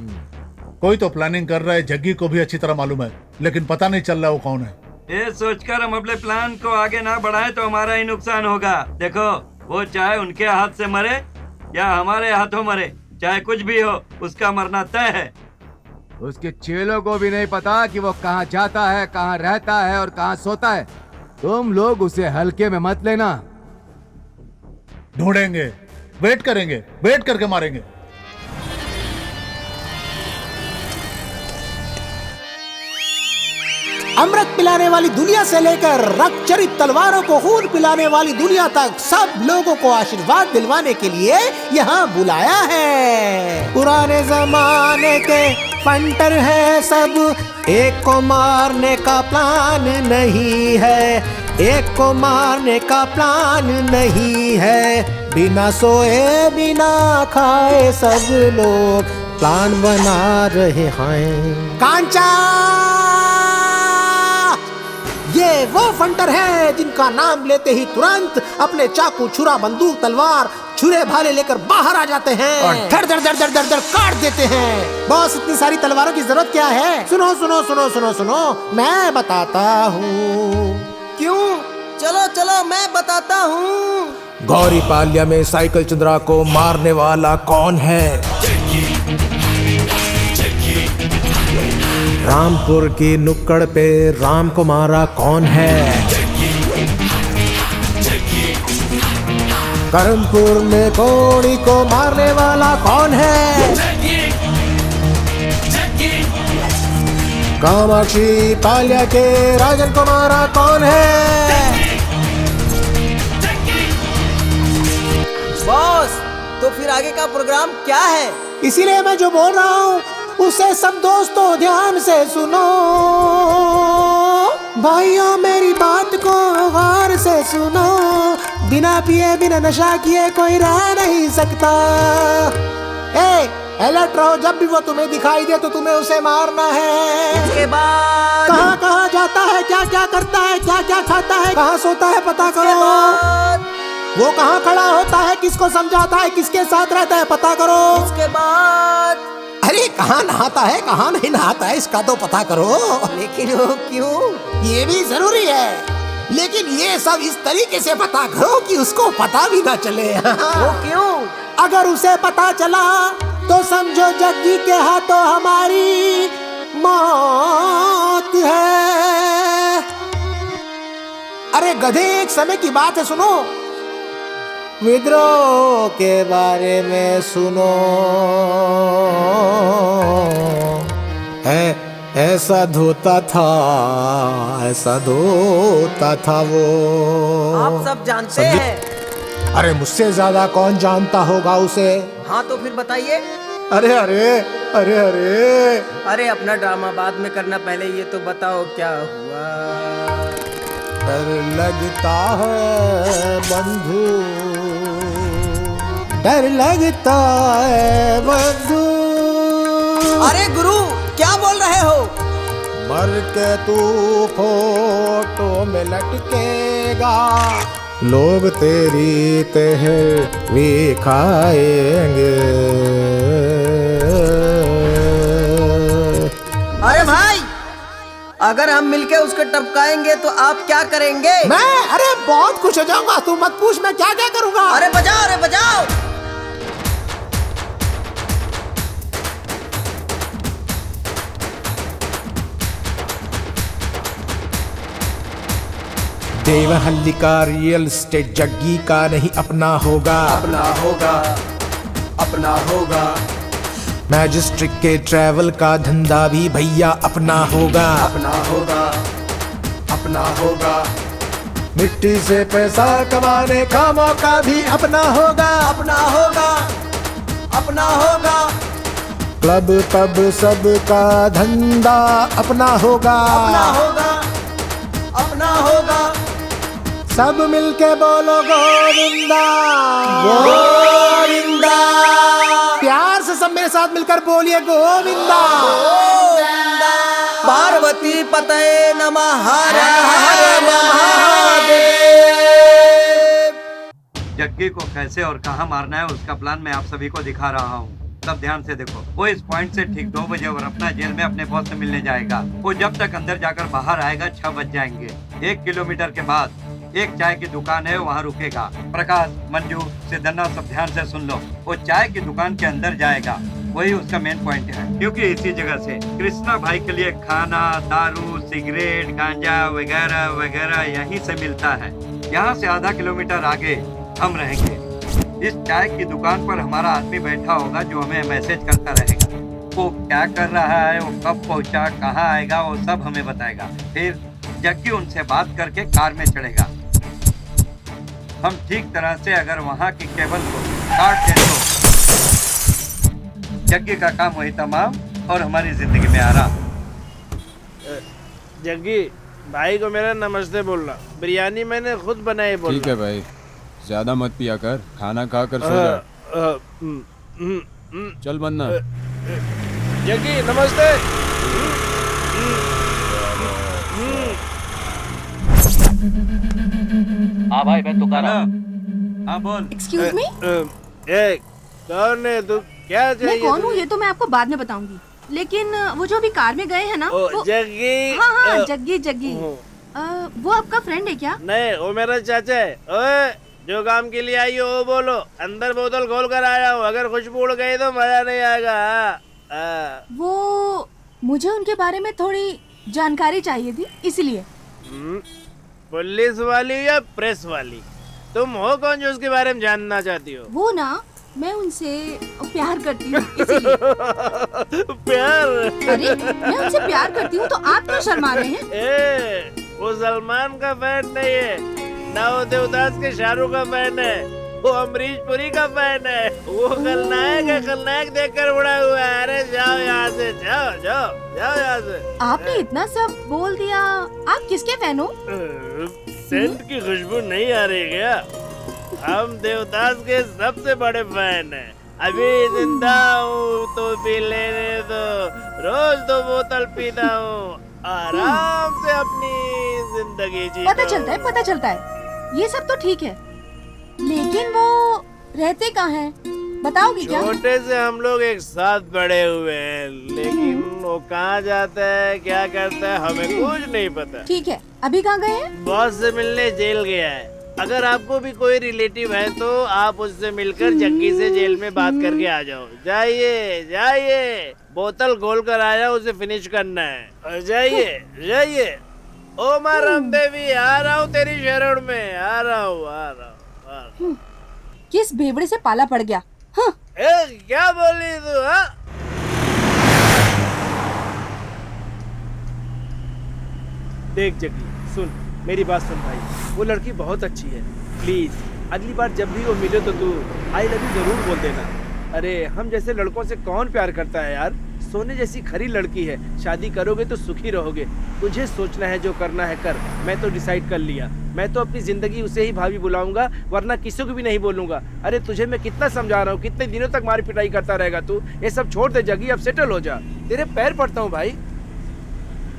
कोई तो प्लानिंग कर रहा है, जग्गी को भी अच्छी तरह मालूम है, लेकिन पता नहीं चल रहा वो कौन है। ये सोचकर हम अपने प्लान को आगे ना बढ़ाएं तो हमारा ही नुकसान होगा। देखो, वो चाहे उनके हाथ से मरे या हमारे हाथों मरे, चाहे कुछ भी हो, उसका मरना तय है। उसके चेलों को भी नहीं पता कि वो कहाँ जाता है, कहाँ रहता है और कहाँ सोता है। तुम लोग उसे हल्के में मत लेना। ढूंढेंगे, वेट करेंगे, वेट करके मारेंगे। अमृत पिलाने वाली दुनिया से लेकर रक्तचरित तलवारों को खून पिलाने वाली दुनिया तक सब लोगों को आशीर्वाद दिलवाने के लिए यहाँ बुलाया है। पुराने जमाने के फंटर है सब, एक को मारने का प्लान नहीं है, एक को मारने का प्लान नहीं है। बिना सोए बिना खाए सब लोग प्लान बना रहे हैं। कांचा, ये वो फंटर है जिनका नाम लेते ही तुरंत अपने चाकू, छुरा, बंदूक, तलवार, छुरे भाले लेकर बाहर आ जाते हैं और धड़ धड़ धड़ धड़ धड़ धड़ काट देते हैं। बॉस, इतनी सारी तलवारों की जरूरत क्या है? सुनो सुनो सुनो सुनो सुनो, मैं बताता हूँ। क्यों? चलो चलो मैं बताता हूँ। गौरी पाल्या में साइकिल चंद्रा को मारने वाला कौन है? रामपुर की नुक्कड़ पे राम को मारा कौन है? करमपुर में कोड़ी को मारने वाला कौन है? कामाक्षी पाल्या के राजन को मारा कौन है? बॉस, तो फिर आगे का प्रोग्राम क्या है? इसीलिए मैं जो बोल रहा हूँ उसे सब दोस्तों ध्यान से सुनो। भाइयों, मेरी बात को गौर से सुनो। बिना पिए बिना नशा किए कोई रह नहीं सकता। अलर्ट रहो, जब भी वो तुम्हें दिखाई दे तो तुम्हें उसे मारना है। उसके बाद कहाँ कहाँ जाता है, क्या क्या करता है, क्या क्या खाता है, कहाँ सोता है, पता करो। वो कहाँ खड़ा होता है, किसको समझाता है, किसके साथ रहता है, पता करो। उसके बाद अरे कहाँ नहाता है, कहाँ नहीं नहाता है, इसका तो पता करो। लेकिन वो क्यों? ये भी जरूरी है, लेकिन ये सब इस तरीके से पता करो कि उसको पता भी ना चले। वो क्यों? अगर उसे पता चला तो समझो जग्गी के हाथों हमारी मौत है। अरे गधे, एक समय की बात है, सुनो। विद्रोह के बारे में सुनो। ऐसा धोता था, ऐसा धोता था वो। आप सब जानते हैं। अरे मुझसे ज्यादा कौन जानता होगा उसे? हाँ तो फिर बताइए। अरे अरे अरे अरे अरे अपना ड्रामा बाद में करना, पहले ये तो बताओ क्या हुआ। डर लगता है बंधु, डर लगता है बंधु। अरे गुरु, क्या बोल रहे हो? मर के तू फोटो में लटकेगा, लोग तेरी तहवीर खाएंगे। अरे भाई, अगर हम मिलके उसको टपकाएंगे तो आप क्या करेंगे? मैं अरे बहुत खुश हो जाऊंगा, तू मत पूछ मैं क्या क्या करूंगा। अरे बजाओ, अरे बजाओ। देवहल्ली का रियल एस्टेट जग्गी का नहीं अपना होगा, अपना होगा, अपना होगा। मैजिस्ट्रिक के ट्रैवल का धंधा भी भैया अपना होगा, अपना होगा, अपना होगा। मिट्टी से पैसा कमाने का मौका भी अपना होगा, अपना होगा, अपना होगा। क्लब पब सबका धंधा अपना होगा, अपना होगा, अपना होगा। सब मिलके बोलो गोविंदा, गोविंदा। प्यार से सब मेरे साथ मिलकर बोलिए गोविंदा, गोविंदा। पार्वती पतये नमः, हर हर महादेव। जग्गी को कैसे और कहाँ मारना है उसका प्लान मैं आप सभी को दिखा रहा हूँ। सब ध्यान से देखो। वो इस पॉइंट से ठीक 2 बजे और अपना जेल में अपने बॉस से मिलने जाएगा। वो जब तक अंदर जाकर बाहर आएगा 6 बज जाएंगे। 1 किलोमीटर के बाद एक चाय की दुकान है, वहाँ रुकेगा। प्रकाश, मंजू, सिद्धन्ना सब ध्यान से सुन लो। वो चाय की दुकान के अंदर जाएगा, वही उसका मेन पॉइंट है, क्योंकि इसी जगह से कृष्णा भाई के लिए खाना, दारू, सिगरेट, गांजा वगैरह वगैरह यहीं से मिलता है। यहाँ से आधा किलोमीटर आगे हम रहेंगे। इस चाय की दुकान पर हमारा आदमी बैठा होगा जो हमें मैसेज करता रहेगा। वो क्या कर रहा है, वो कब पहुंचा, कहाँ आएगा, वो सब हमें बताएगा। फिर जग्गी उनसे बात करके कार में चढ़ेगा। हम ठीक तरह से अगर वहाँ की केबल को काट दें तो जग्गी का काम वही तमाम और हमारी जिंदगी में आराम। जग्गी भाई को मेरा नमस्ते बोलना। बिरयानी मैंने खुद बनाई बोलना। ठीक है भाई, ज्यादा मत पिया कर, खाना खा कर सो जा। चल बनना। जग्गी नमस्ते। हाँ भाई, मैं तुकारा। हाँ बोल। एक्सक्यूज मी, कौन है तू, क्या चाहिए? मैं कौन हूँ ये तो मैं आपको बाद में बताऊंगी, लेकिन वो जो अभी कार में गए हैं ना, वो जग्गी। हाँ हाँ, जग्गी जग्गी। वो आपका फ्रेंड है क्या? नहीं, वो मेरा चाचा है। ओए, जो काम के लिए आई हो वो बोलो। अंदर बोतल खोल कर आया हूँ, अगर खुशबू उड़ गई तो मजा नहीं आएगा। वो मुझे उनके बारे में थोड़ी जानकारी चाहिए थी, इसलिए। पुलिस वाली या प्रेस वाली? तुम हो कौन जो उसके बारे में जानना चाहती हो? वो ना, मैं उनसे प्यार करती हूँ, इसीलिए। प्यार? अरे मैं उनसे प्यार करती हूँ तो आप क्यों शर्मा रहे हैं? वो सलमान का फैन नहीं है, ना वो देवदास के शाहरुख का फैन है, वो अमरीश पुरी का फैन है। वो खलनायक है, खलनायक देखकर उड़ा हुआ है। अरे जाओ यहाँ से, जाओ जाओ जाओ यहाँ से। आपने इतना सब बोल दिया, आप किसके फैन हो? सेंट की खुशबू नहीं आ रही क्या? हम देवदास के सबसे बड़े फैन हैं। अभी जिंदा हूँ तो पी लेने दो, रोज 2 बोतल पीता हूँ, आराम से अपनी जिंदगी जीता। पता चलता है, पता चलता है, ये सब तो ठीक है, लेकिन वो रहते कहाँ हैं? बताओगी क्या? छोटे से हम लोग एक साथ बड़े हुए हैं, लेकिन वो कहाँ जाता है, क्या करता है, हमें कुछ नहीं पता। ठीक है, अभी कहाँ गए हैं? बॉस से मिलने जेल गया है। अगर आपको भी कोई रिलेटिव है तो आप उससे मिलकर जग्गी से जेल में बात करके आ जाओ। जाइए जाइए, बोतल खोल कर आया, उसे फिनिश करना है। जाइए जाइए। ओ माँ रामदेवी, आ रहा हूँ तेरी शरण में, आ रहा हूँ आ रहा हूँ। किस भेबड़े से पाला पड़ गया? हाँ। क्या बोली तू? हाँ, देख जग्गी, सुन मेरी बात सुन भाई, वो लड़की बहुत अच्छी है। प्लीज अगली बार जब भी वो मिले तो तू आई लव यू जरूर बोल देना। अरे हम जैसे लड़कों से कौन प्यार करता है यार? सोने जैसी खरी लड़की है, शादी करोगे तो सुखी रहोगे। तुझे सोचना है, जो करना है कर। मैं तो डिसाइड कर लिया, मैं तो अपनी जिंदगी उसे ही भाभी बुलाऊंगा, वरना किसी को भी नहीं बोलूंगा। अरे तुझे मैं कितना समझा रहा हूँ, कितने दिनों तक मार पिटाई करता रहेगा तू? ये सब छोड़ दे जग्गी, अब सेटल हो जा, तेरे पैर पड़ता हूँ भाई।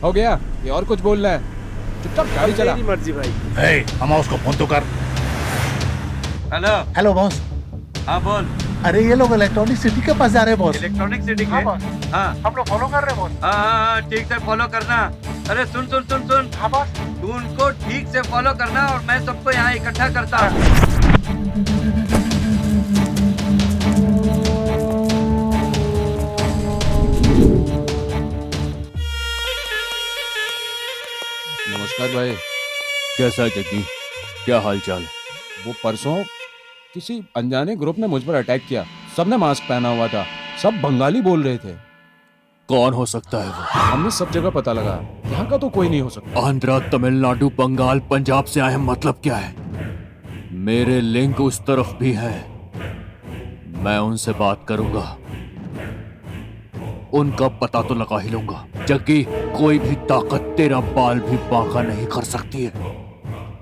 हो गया? ये और कुछ बोलना है? चुपचाप गाड़ी चला। मेरी मर्जी भाई। हम उसको फोन तो कर। Hello hello boss. हाँ बोल। अरे ये लोग इलेक्ट्रॉनिक सिटी के पास जा रहे हैं बॉस। इलेक्ट्रॉनिक सिटी के? हाँ हम लोग फॉलो कर रहे हैं बॉस। हाँ ठीक से फॉलो करना। अरे सुन सुन सुन सुन। हाँ बॉस। तू उनको ठीक से फॉलो करना और मैं सबको यहाँ इकट्ठा करता हूँ। नमस्कार भाई। कैसा है जग्गी? क्या हाल चाल है? वो परसों किसी अनजाने ग्रुप ने मुझ पर अटैक किया। सबने मास्क पहना हुआ था, सब बंगाली बोल रहे थे। कौन हो सकता है वो? हमने सब जगह पता लगा, यहाँ का तो कोई नहीं हो सकता। आंध्रा, तमिलनाडु, बंगाल, पंजाब से आए, मतलब क्या है? मेरे लिंक उस तरफ भी है, मैं उनसे बात करूंगा, उनका पता तो लगा ही लूंगा। जग्गी, कोई भी ताकत तेरा बाल भी बांका नहीं कर सकती है।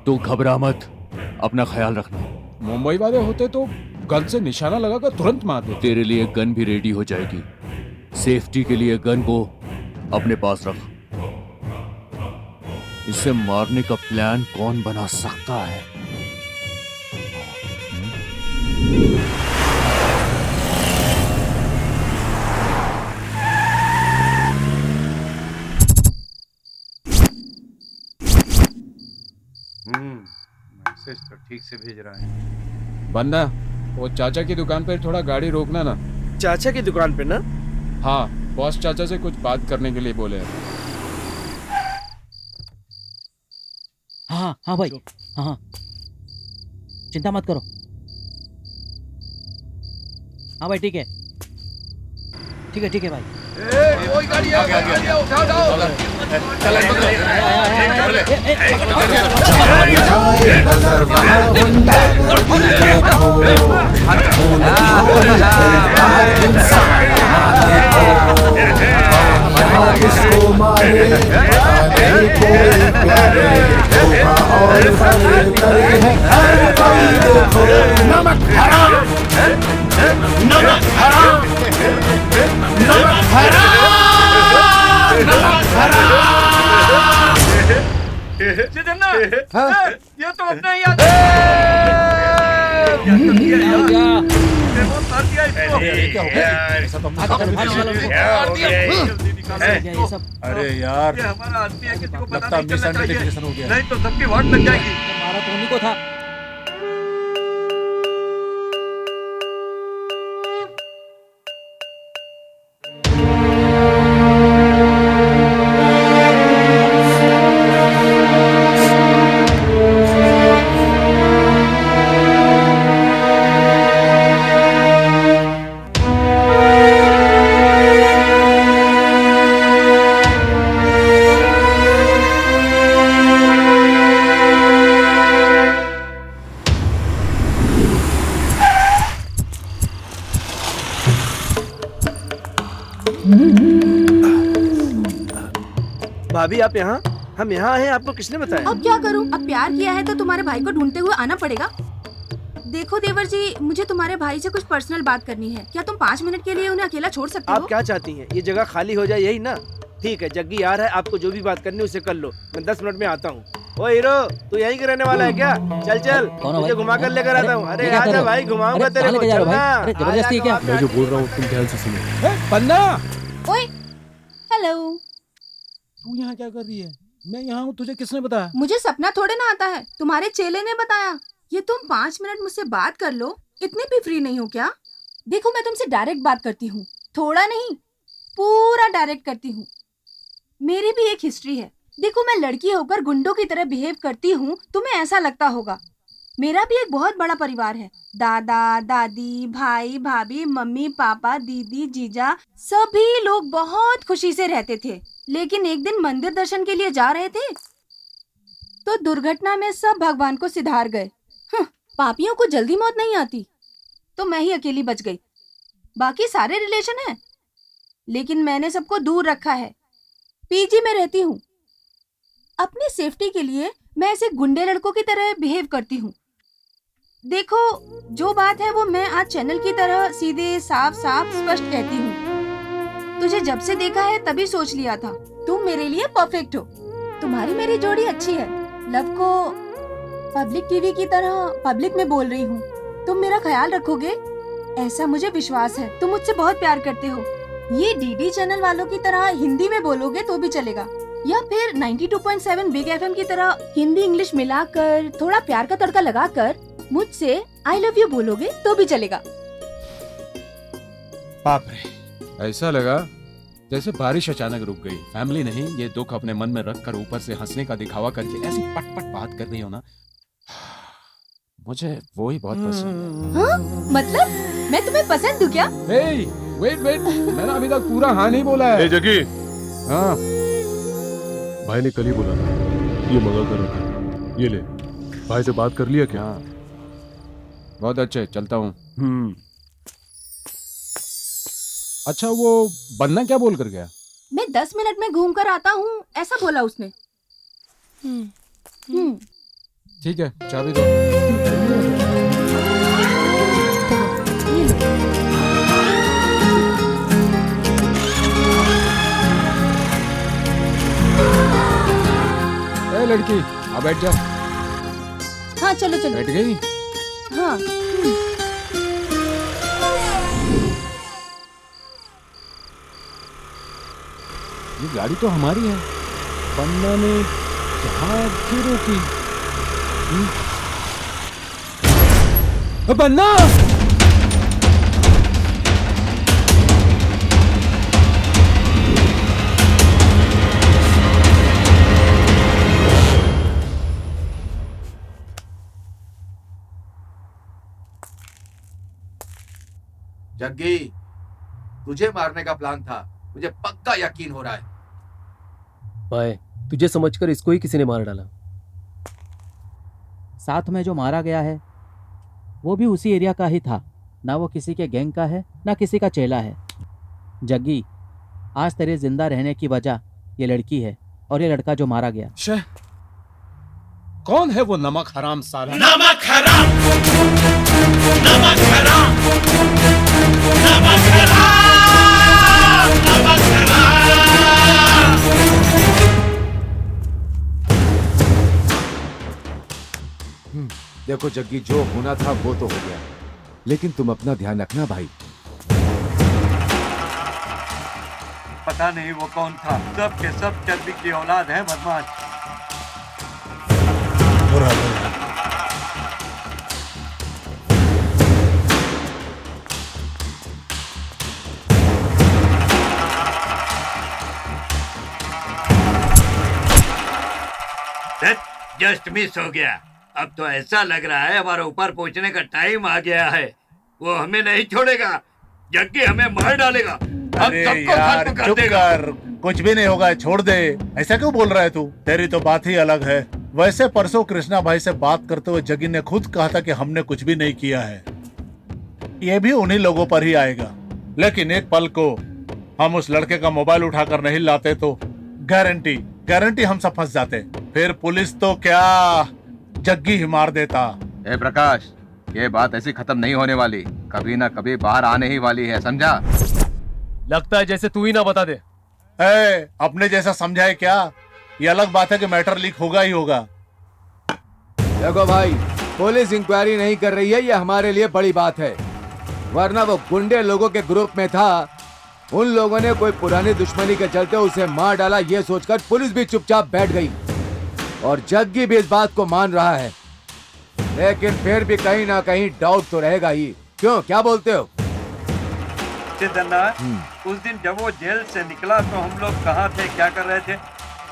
तू घबरा मत, अपना ख्याल रखना। मुंबई वाले होते तो गन से निशाना लगाकर तुरंत मार देते। तेरे लिए गन भी रेडी हो जाएगी। सेफ्टी के लिए गन को अपने पास रख। इसे मारने का प्लान कौन बना सकता है? मैसेज तो ठीक से भेज रहा है। बंदा, वो चाचा की दुकान पर थोड़ा गाड़ी रोकना ना। चाचा की दुकान पे ना? हाँ, बॉस चाचा से कुछ बात करने के लिए बोले हैं। हाँ हाँ भाई, हाँ हाँ, चिंता मत करो। हाँ भाई ठीक है, ठीक है भाई। कोई गाड़ी आ गया, उठाओ ये तो अपने ही आदमी। अरे यार, ये हमारा आदमी है, किसी को पता लगता नहीं चलना चाहिए, मिसआइडेंटिफिकेशन हो गया। नहीं तो सबकी वाट लग जाएगी। हमारा तो उन्हीं को था। भाभी आप यहाँ? हम यहाँ हैं, आपको किसने बताया? अब क्या करूँ? अब प्यार किया है तो तुम्हारे भाई को ढूंढते हुए आना पड़ेगा। देखो देवर जी, मुझे तुम्हारे भाई से कुछ पर्सनल बात करनी है। क्या तुम 5 मिनट के लिए उन्हें अकेला छोड़ सकते हो? आप क्या चाहती हैं? ये जगह खाली हो जाए, यही ना? ठीक है, जग्गी आ रहा है, आपको जो भी बात करनी है उसे कर लो। मैं 10 मिनट में आता हूँ। ओ हीरो, तू यहीं के रहने वाला है क्या? चल चल, तुझे घुमा कर लेकर आता हूँ। अरे आजा भाई, घुमाऊंगा तेरे को। जबरदस्ती है क्या? मैं जो बोल रहा हूँ तुम ध्यान से सुनो। बंदा, ओए, हेलो। तू यहाँ क्या कर रही है? मैं यहाँ हूँ, तुझे किसने बताया? मुझे सपना थोड़े ना आता है, तुम्हारे चेले ने बताया। ये तुम 5 मिनट मुझसे बात कर लो, इतने भी फ्री नहीं हो क्या? देखो मैं तुमसे डायरेक्ट बात करती हूँ, थोड़ा नहीं पूरा डायरेक्ट करती हूँ। मेरी भी एक हिस्ट्री है। देखो मैं लड़की होकर गुंडों की तरह बिहेव करती हूँ, तुम्हें ऐसा लगता होगा। मेरा भी एक बहुत बड़ा परिवार है। दादा दादी, भाई भाभी, मम्मी पापा, दीदी जीजा, सभी लोग बहुत खुशी से रहते थे। लेकिन एक दिन मंदिर दर्शन के लिए जा रहे थे तो दुर्घटना में सब भगवान को सिधार गए। पापियों को जल्दी मौत नहीं आती, तो मैं ही अकेली बच गई। बाकी सारे रिलेशन हैं, लेकिन मैंने सबको दूर रखा है। पीजी में रहती हूँ। अपनी सेफ्टी के लिए मैं ऐसे गुंडे लड़कों की तरह बिहेव करती हूँ। देखो जो बात है वो मैं आज चैनल की तरह सीधे साफ साफ स्पष्ट कहती हूँ। तुझे जब से देखा है तभी सोच लिया था तुम मेरे लिए परफेक्ट हो। तुम्हारी मेरी जोड़ी अच्छी है। लव को पब्लिक टीवी की तरह पब्लिक में बोल रही हूँ। तुम मेरा ख्याल रखोगे ऐसा मुझे विश्वास है। तुम मुझसे बहुत प्यार करते हो। ये डीडी चैनल वालों की तरह हिंदी में बोलोगे तो भी चलेगा, या फिर 92.7 बिग एफएम की तरह हिंदी इंग्लिश मिलाकर थोड़ा प्यार का तड़का लगाकर मुझसे आई लव यू बोलोगे तो भी चलेगा। बाप रे, ऐसा लगा जैसे बारिश अचानक रुक गई। फैमिली नहीं, ये दुख अपने मन में रखकर ऊपर से हंसने का दिखावा करके ऐसी पट पट बात कर रही हो ना, मुझे वो ही बहुत पसंद है। हाँ? मतलब मैं तुम्हें पसंद हूँ क्या? वेट मैंने अभी तक पूरा हाँ नहीं बोला है। जगी, हाँ भाई ने कल ही बोला था ये मंगा कर रखा, ये ले। भाई से बात कर लिया क्या? बहुत अच्छे, चलता हूँ। अच्छा, वो बन्ना क्या बोल कर गया? मैं 10 मिनट में घूम कर आता हूँ ऐसा बोला उसने। ठीक है, चाबी दो। ए लड़की, आ बैठ जा। हाँ चलो चलो। बैठ गई? हाँ। ये गाड़ी तो हमारी है। बन्ना ने कहाँ क्यों रोकी? बन्ना! जग्गी, तुझे मारने का प्लान था, मुझे पक्का यकीन हो रहा है। भाई, तुझे समझकर इसको ही किसी ने मार डाला। साथ में जो मारा गया है वो भी उसी एरिया का ही था। ना वो किसी के गैंग का है ना किसी का चेला है। जग्गी, आज तेरे जिंदा रहने की वजह ये लड़की है और ये लड़का जो मारा गया। कौन है वो नमक हराम साला? नमक हराम, नमक हराम, नमक हराम, नमक हराम। देखो जग्गी, जो होना था वो तो हो गया, लेकिन तुम अपना ध्यान रखना भाई। पता नहीं वो कौन था, सब के सब चर्बी की औलाद है, बदमाश। जस्ट मिस हो गया। अब तो ऐसा लग रहा है हमारे ऊपर पहुंचने का टाइम आ गया है। वो हमें नहीं छोड़ेगा, जग्गी हमें मार डालेगा। हम सबको खत्म कर देगा। कुछ भी नहीं होगा, छोड़ दे। ऐसा क्यों बोल रहा है तू? तेरी तो बात ही अलग है। वैसे परसों कृष्णा भाई से बात करते हुए जग्गी ने खुद कहा था कि हमने कुछ भी नहीं किया है। ये भी उन्हीं लोगों पर ही आएगा। लेकिन एक पल को हम उस लड़के का मोबाइल उठाकर नहीं लाते तो गारंटी हम सब फंस जाते। फिर पुलिस तो क्या, जग्गी ही मार देता। ए प्रकाश, ये बात ऐसी खत्म नहीं होने वाली, कभी ना कभी बाहर आने ही वाली है, समझा? लगता है जैसे तू ही ना बता दे। अपने जैसा समझाए क्या? ये अलग बात है कि मैटर लीक होगा ही होगा। देखो भाई, पुलिस इंक्वायरी नहीं कर रही है, ये हमारे लिए बड़ी बात है। वरना वो गुंडे लोगों के ग्रुप में था, उन लोगों ने कोई पुरानी दुश्मनी के चलते उसे मार डाला, ये सोचकर पुलिस भी चुपचाप बैठ गई और जग्गी भी इस बात को मान रहा है। लेकिन फिर भी कहीं ना कहीं डाउट तो रहेगा ही। क्यों, क्या बोलते हो? सिद्धनाथ, उस दिन जब वो जेल से निकला तो हम लोग कहाँ थे, क्या कर रहे थे?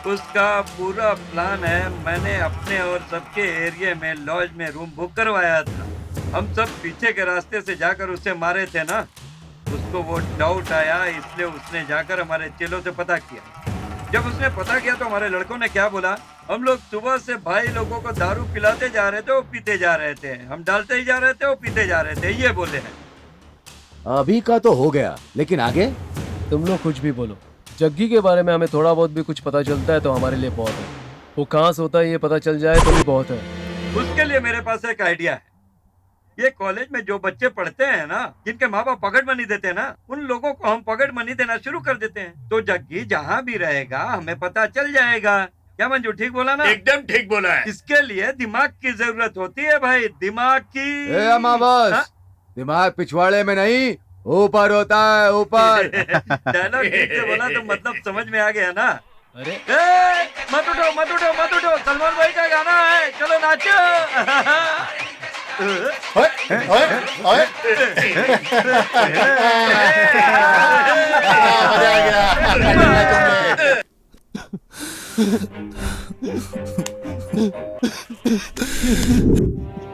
उसका पूरा प्लान है। मैंने अपने और सबके एरिया में लॉज में रूम बुक करवाया था। हम सब पीछे के रास्ते से जाकर उसे मारे थे ना। उसको वो डाउट आया, इसलिए उसने जाकर हमारे चेलों से पता किया। जब उसने पता किया तो हमारे लड़कों ने क्या बोला, हम लोग सुबह से भाई लोगों को दारू पिलाते जा रहे थे, वो पीते जा रहे थे। हम डालते ही जा रहे थे, वो पीते जा रहे थे, ये बोले हैं। अभी का तो हो गया, लेकिन आगे? तुम लोग कुछ भी बोलो, जग्गी के बारे में हमें थोड़ा बहुत भी कुछ पता चलता है तो हमारे लिए बहुत है। वो कहाँ से होता है ये पता चल जाए तो भी बहुत है। उसके लिए मेरे पास एक आइडिया है। ये कॉलेज में जो बच्चे पढ़ते हैं ना, जिनके माँ बाप पॉकेट मनी देते हैं ना, उन लोगों को हम पॉकेट मनी देना शुरू कर देते हैं। तो जग्गी जहाँ भी रहेगा हमें पता चल जाएगा। क्या मंजू ठीक बोला ना? एकदम ठीक बोला है। इसके लिए दिमाग की जरूरत होती है भाई, दिमाग की। बस दिमाग पिछवाड़े में नहीं, ऊपर होता है, ऊपर। डायलॉग ठीक से बोला तो मतलब समझ में आ गया ना। अरे मत उठो मत उठो मत उठो, सलमान भाई का गाना है, चलो नाचो।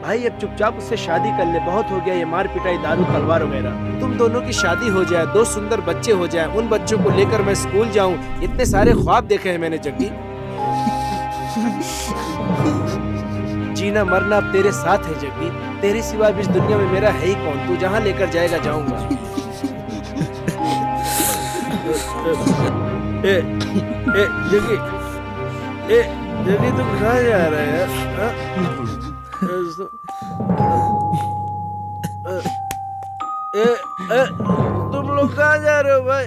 भाई अब चुपचाप उससे शादी कर ले, बहुत हो गया ये मार पिटाई, दारू तलवार वगैरह। तुम दोनों की शादी हो जाए, 2 सुंदर बच्चे हो जाए, उन बच्चों को लेकर मैं स्कूल जाऊं, इतने सारे ख्वाब देखे हैं मैंने जग्गी। जीना मरना अब तेरे साथ है जग्गी, तेरे सिवा इस दुनिया में मेरा है ही कौन। तू जहाँ लेकर जाएगा जाऊंगा। जग्गी जग्गी तू कहाँ जा रहा है यार? तुम लोग कहाँ जा रहे हो भाई?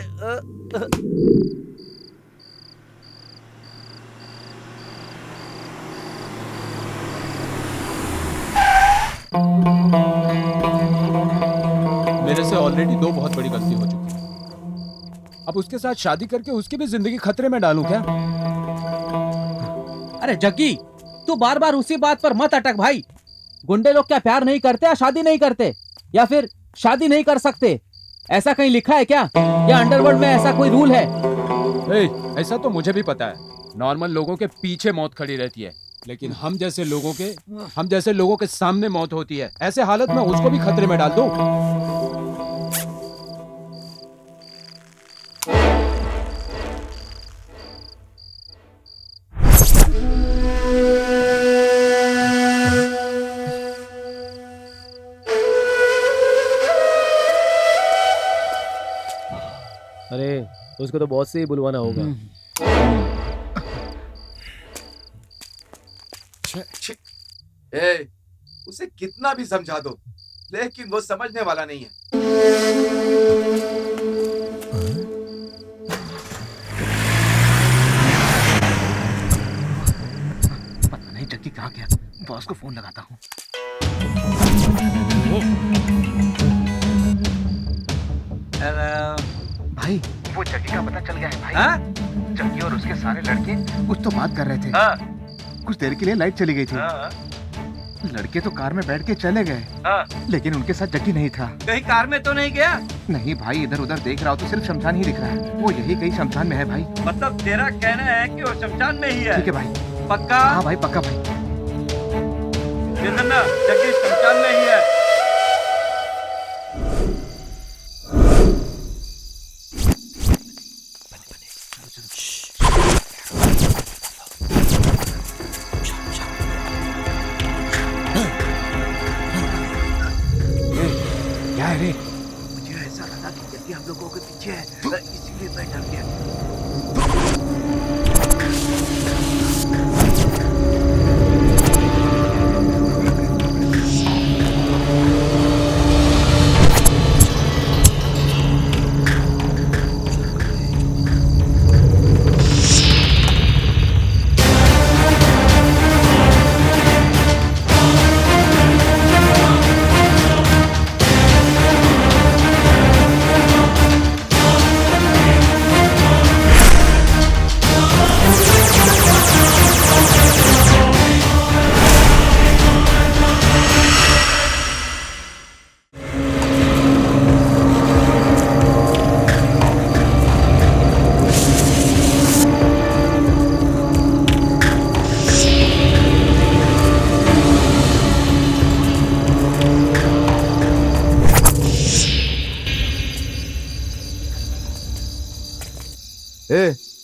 मेरे से ऑलरेडी 2 बहुत बड़ी गलती हो चुकी है। अब उसके साथ शादी करके उसकी भी जिंदगी खतरे में डालूं क्या? अरे जग्गी, तू बार बार उसी बात पर मत अटक भाई। गुंडे लोग क्या प्यार नहीं करते या शादी नहीं करते, या फिर शादी नहीं कर सकते? ऐसा कहीं लिखा है क्या, या अंडरवर्ल्ड में ऐसा कोई रूल है? ऐसा तो मुझे भी पता है, नॉर्मल लोगों के पीछे मौत खड़ी रहती है, लेकिन हम जैसे लोगों के सामने मौत होती है। ऐसे हालत में उसको भी खतरे में डाल दो। अरे उसको तो बॉस से ही बुलवाना होगा। उसे कितना भी समझा दो, लेकिन वो समझने वाला नहीं है। पता नहीं जग्गी कहाँ गया, बॉस को फोन लगाता हूँ। भाई वो जग्गी का पता चल गया है भाई। जग्गी और उसके सारे लड़के कुछ तो बात कर रहे थे। कुछ देर के लिए लाइट चली गई थी। लड़के तो कार में बैठ के चले गए, लेकिन उनके साथ जग्गी नहीं था। कहीं कार में तो नहीं गया? नहीं भाई, इधर उधर देख रहा हो तो सिर्फ शमशान ही दिख रहा है। वो यही कहीं शमशान में है भाई। मतलब तेरा कहना है कि वो शमशान में ही है? ठीक है भाई। पक्का? हाँ भाई पक्का भाई। ना जग्गी शमशान में ही है। मुझे ऐसा लगा कि जल्दी हम लोगों के पीछे है, इसीलिए मैं डर गया।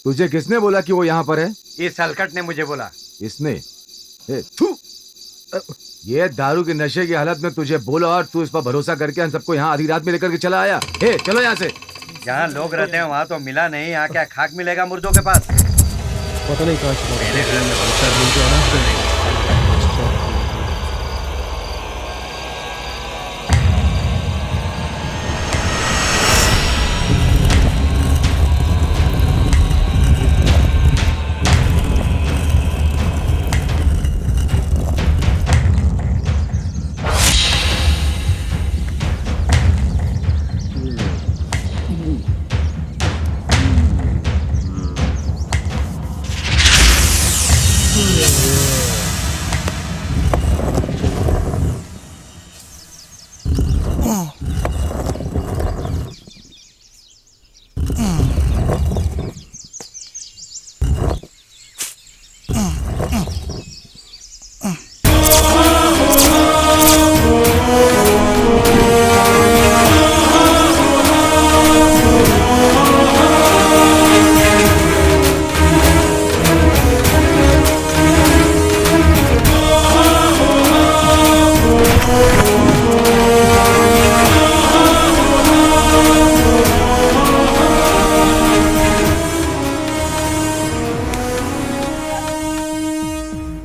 तुझे किसने बोला कि वो यहाँ पर है? इस हलकट ने मुझे बोला। इसने? ये दारू के नशे की हालत में तुझे बोला और तू इस पर भरोसा करके हम सबको यहाँ आधी रात में लेकर के चला आया। चलो यहाँ से। जहाँ लोग रहते हैं वहाँ तो मिला नहीं, यहाँ क्या खाक मिलेगा मुर्दों के पास? पता नहीं कहाँ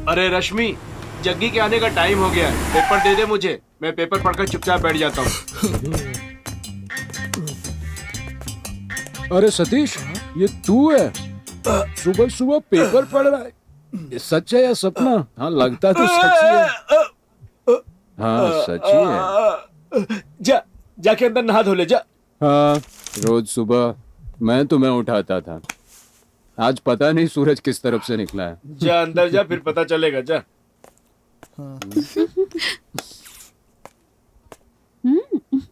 अरे रश्मि, जग्गी के आने का टाइम हो गया है। पेपर दे दे मुझे, मैं पेपर पढ़कर चुपचाप बैठ जाता हूँ। अरे सतीश, ये तू है? सुबह सुबह पेपर पढ़ रहा है? ये सच है या सपना? हाँ लगता तो सच ही है। हाँ सच ही है। जाके अंदर नहा धो ले जा। हाँ रोज सुबह मैं तुम्हें उठाता था, आज पता नहीं सूरज किस तरफ से निकला है। जा अंदर जा, फिर पता चलेगा। जा।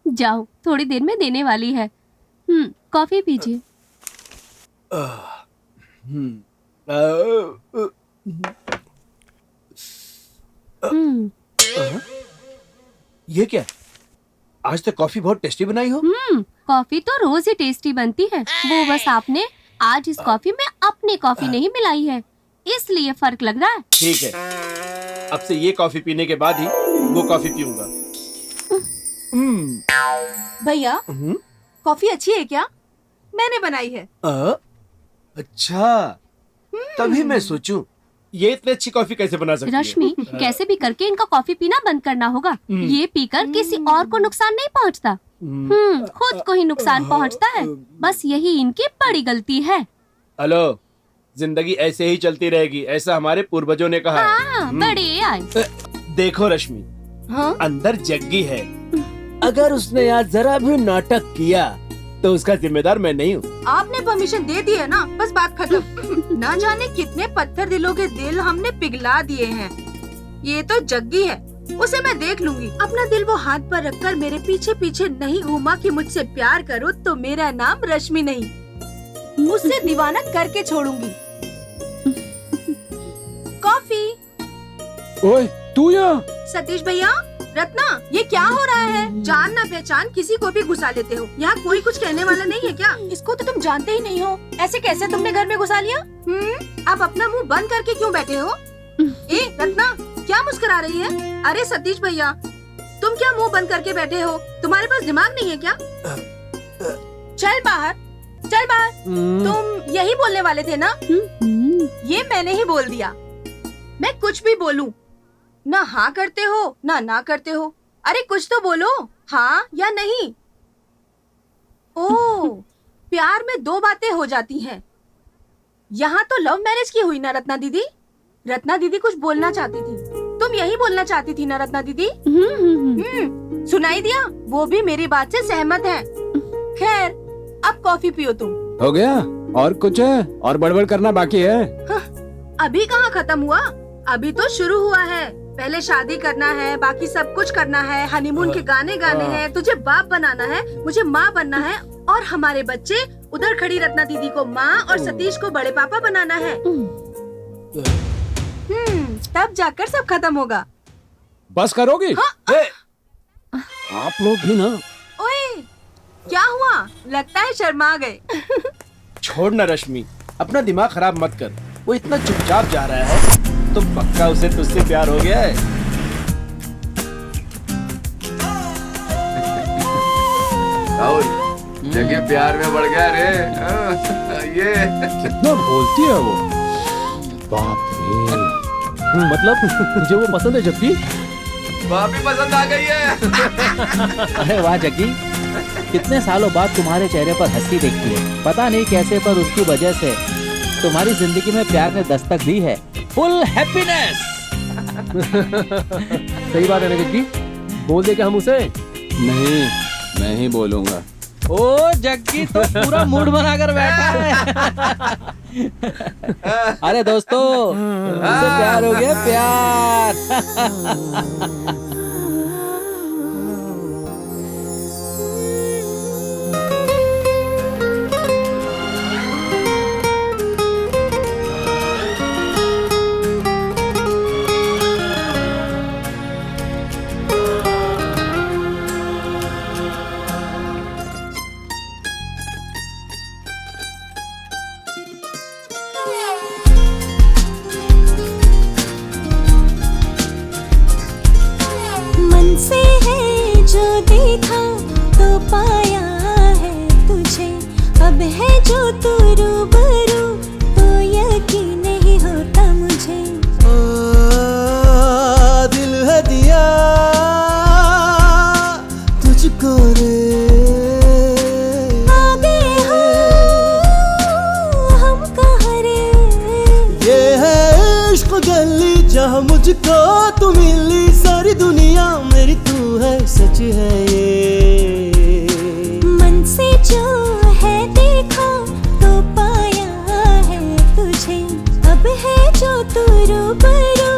जाओ, थोड़ी देर में देने वाली है। कॉफी पीजिए। ये क्या? आज तो कॉफी बहुत टेस्टी बनाई हो। कॉफी तो रोज ही टेस्टी बनती है, वो बस आपने आज इस कॉफी में अपनी कॉफी नहीं मिलाई है, इसलिए फर्क लग रहा है। ठीक है, अब से ये कॉफी पीने के बाद ही वो कॉफी पीऊंगा। भैया, कॉफी अच्छी है क्या? मैंने बनाई है। अच्छा, तभी मैं सोचूं ये इतनी अच्छी कॉफी कैसे बना सकती है। रश्मि, कैसे भी करके इनका कॉफी पीना बंद करना होगा। ये पीकर किसी और को नुकसान नहीं पहुंचता, खुद को ही नुकसान पहुंचता है। बस यही इनकी बड़ी गलती है। हेलो, जिंदगी ऐसे ही चलती रहेगी, ऐसा हमारे पूर्वजों ने कहा है। बड़े आए। देखो रश्मि, अंदर जग्गी है, अगर उसने आज जरा भी नाटक किया तो उसका जिम्मेदार मैं नहीं हूँ। आपने परमिशन दे दी है ना, बस बात खत्म। ना जाने कितने पत्थर दिलों के दिल हमने पिघला दिए हैं। ये तो जग्गी है, उसे मैं देख लूंगी। अपना दिल वो हाथ पर रखकर मेरे पीछे पीछे नहीं घूमा कि मुझसे प्यार करो तो मेरा नाम रश्मि नहीं, उससे दीवाना करके छोड़ूंगी। कॉफी। ओए तू यहाँ? सतीश भैया, रत्ना, ये क्या हो रहा है? जान ना पहचान किसी को भी घुसा लेते हो। यहाँ कोई कुछ कहने वाला नहीं है क्या? इसको तो तुम जानते ही नहीं हो, ऐसे कैसे तुमने घर में घुसा लिया? अब अपना मुंह बंद करके क्यों बैठे हो? ए रत्ना, क्या मुस्कुरा रही है? अरे सतीश भैया, तुम क्या मुंह बंद करके बैठे हो? तुम्हारे पास दिमाग नहीं है क्या? चल बाहर, चल बाहर। तुम यही बोलने वाले थे ना? ये मैंने ही बोल दिया। मैं कुछ भी बोलूं, ना हाँ करते हो ना करते हो। अरे कुछ तो बोलो, हाँ या नहीं। ओह, प्यार में दो बातें हो जाती हैं। यहाँ तो लव मैरिज की हुई ना रत्ना दीदी? रत्ना दीदी कुछ बोलना चाहती थी, तुम यही बोलना चाहती थी ना रत्ना दीदी? सुनाई दिया? वो भी मेरी बात से सहमत है। खैर, अब कॉफी पियो तुम। हो गया? और कुछ है? और बड़बड़ करना बाकी है? अभी कहाँ खत्म हुआ, अभी तो शुरू हुआ है। पहले शादी करना है, बाकी सब कुछ करना है, हनीमून के गाने गाने हैं, तुझे बाप बनाना है, मुझे माँ बनना है, और हमारे बच्चे उधर खड़ी रत्ना दीदी को माँ और सतीश को बड़े पापा बनाना है। तब जाकर सब खत्म होगा। बस करोगी? हाँ? आप लोग भी ना। ओए, क्या हुआ? लगता है शर्मा गए। छोड़ ना रश्मि, अपना दिमाग खराब मत कर। वो इतना चुपचाप जा रहा है तो पक्का उसे तुझसे प्यार हो गया है। राहुल, जगह प्यार में बढ़ गया रे। ये कितना बोलती है वो। बाप रे। मतलब तुझे वो पसंद है जग्गी? भाभी पसंद आ गई है। अरे वाह जग्गी, कितने सालों बाद तुम्हारे चेहरे पर हंसी देखती है। पता नहीं कैसे, पर उसकी वजह से तुम्हारी जिंदगी में प्यार ने दस्तक दी है। Full happiness. सही बात है ना जग्गी, बोल दे क्या हम उसे? नहीं, मैं ही बोलूंगा। ओ जग्गी तो पूरा मूड बनाकर बैठा है। अरे दोस्तों, उससे प्यार हो गया, प्यार। पाया है तुझे, अब है जो तू रूबरू, तो यकीन नहीं होता मुझे। मुझको तू मिली सारी दुनिया मेरी तू है सच है ये। मन से जो है देखा तो पाया है तुझे, अब है जो तू रूबरू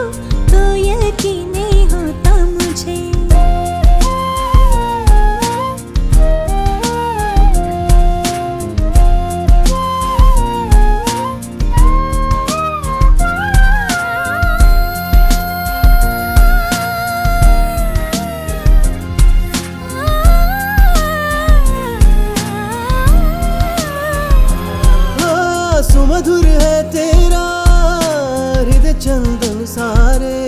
तो यकीन नहीं होता मुझे। सुमधुर है तेरा हृदय चंदन सारे,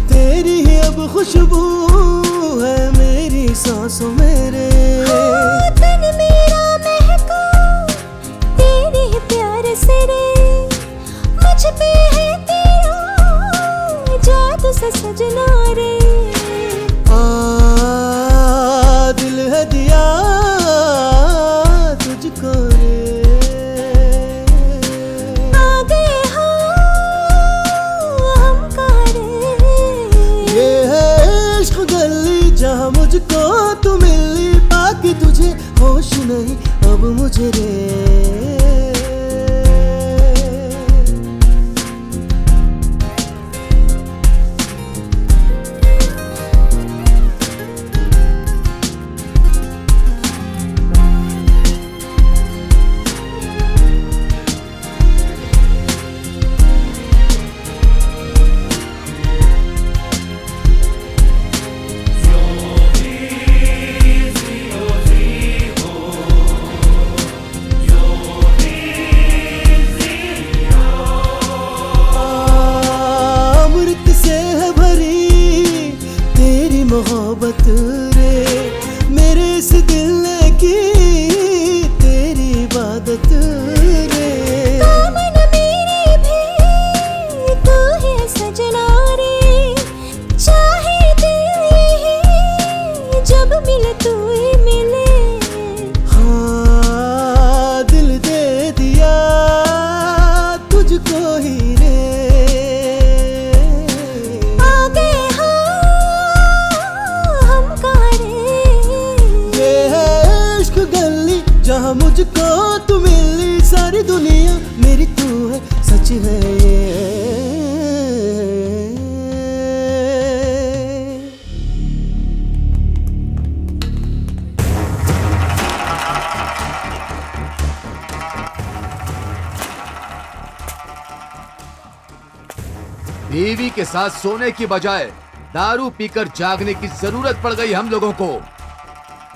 तेरी ही अब खुशबू है मेरी सांसों मेरे। तन मेरा महका तेरे ही प्यार से रे, मुझ पे है तेरा जादू से सजना रे। दिल है दिया तुझको रे, जहाँ मुझको तू मिली बाकी तुझे होश नहीं अब मुझे रे। मोहब्बत रे मेरे इस दिल ने की तेरी इबादत रे। दामन मेरे भी तू है सजना रे, चाहे दिल ही जब मिले तू ही मिले। हाँ दिल दे दिया तुझको ही रे। जहाँ मुझको तू मिली सारी दुनिया मेरी तू है सच है ये। बीवी के साथ सोने की बजाय दारू पीकर जागने की जरूरत पड़ गई हम लोगों को।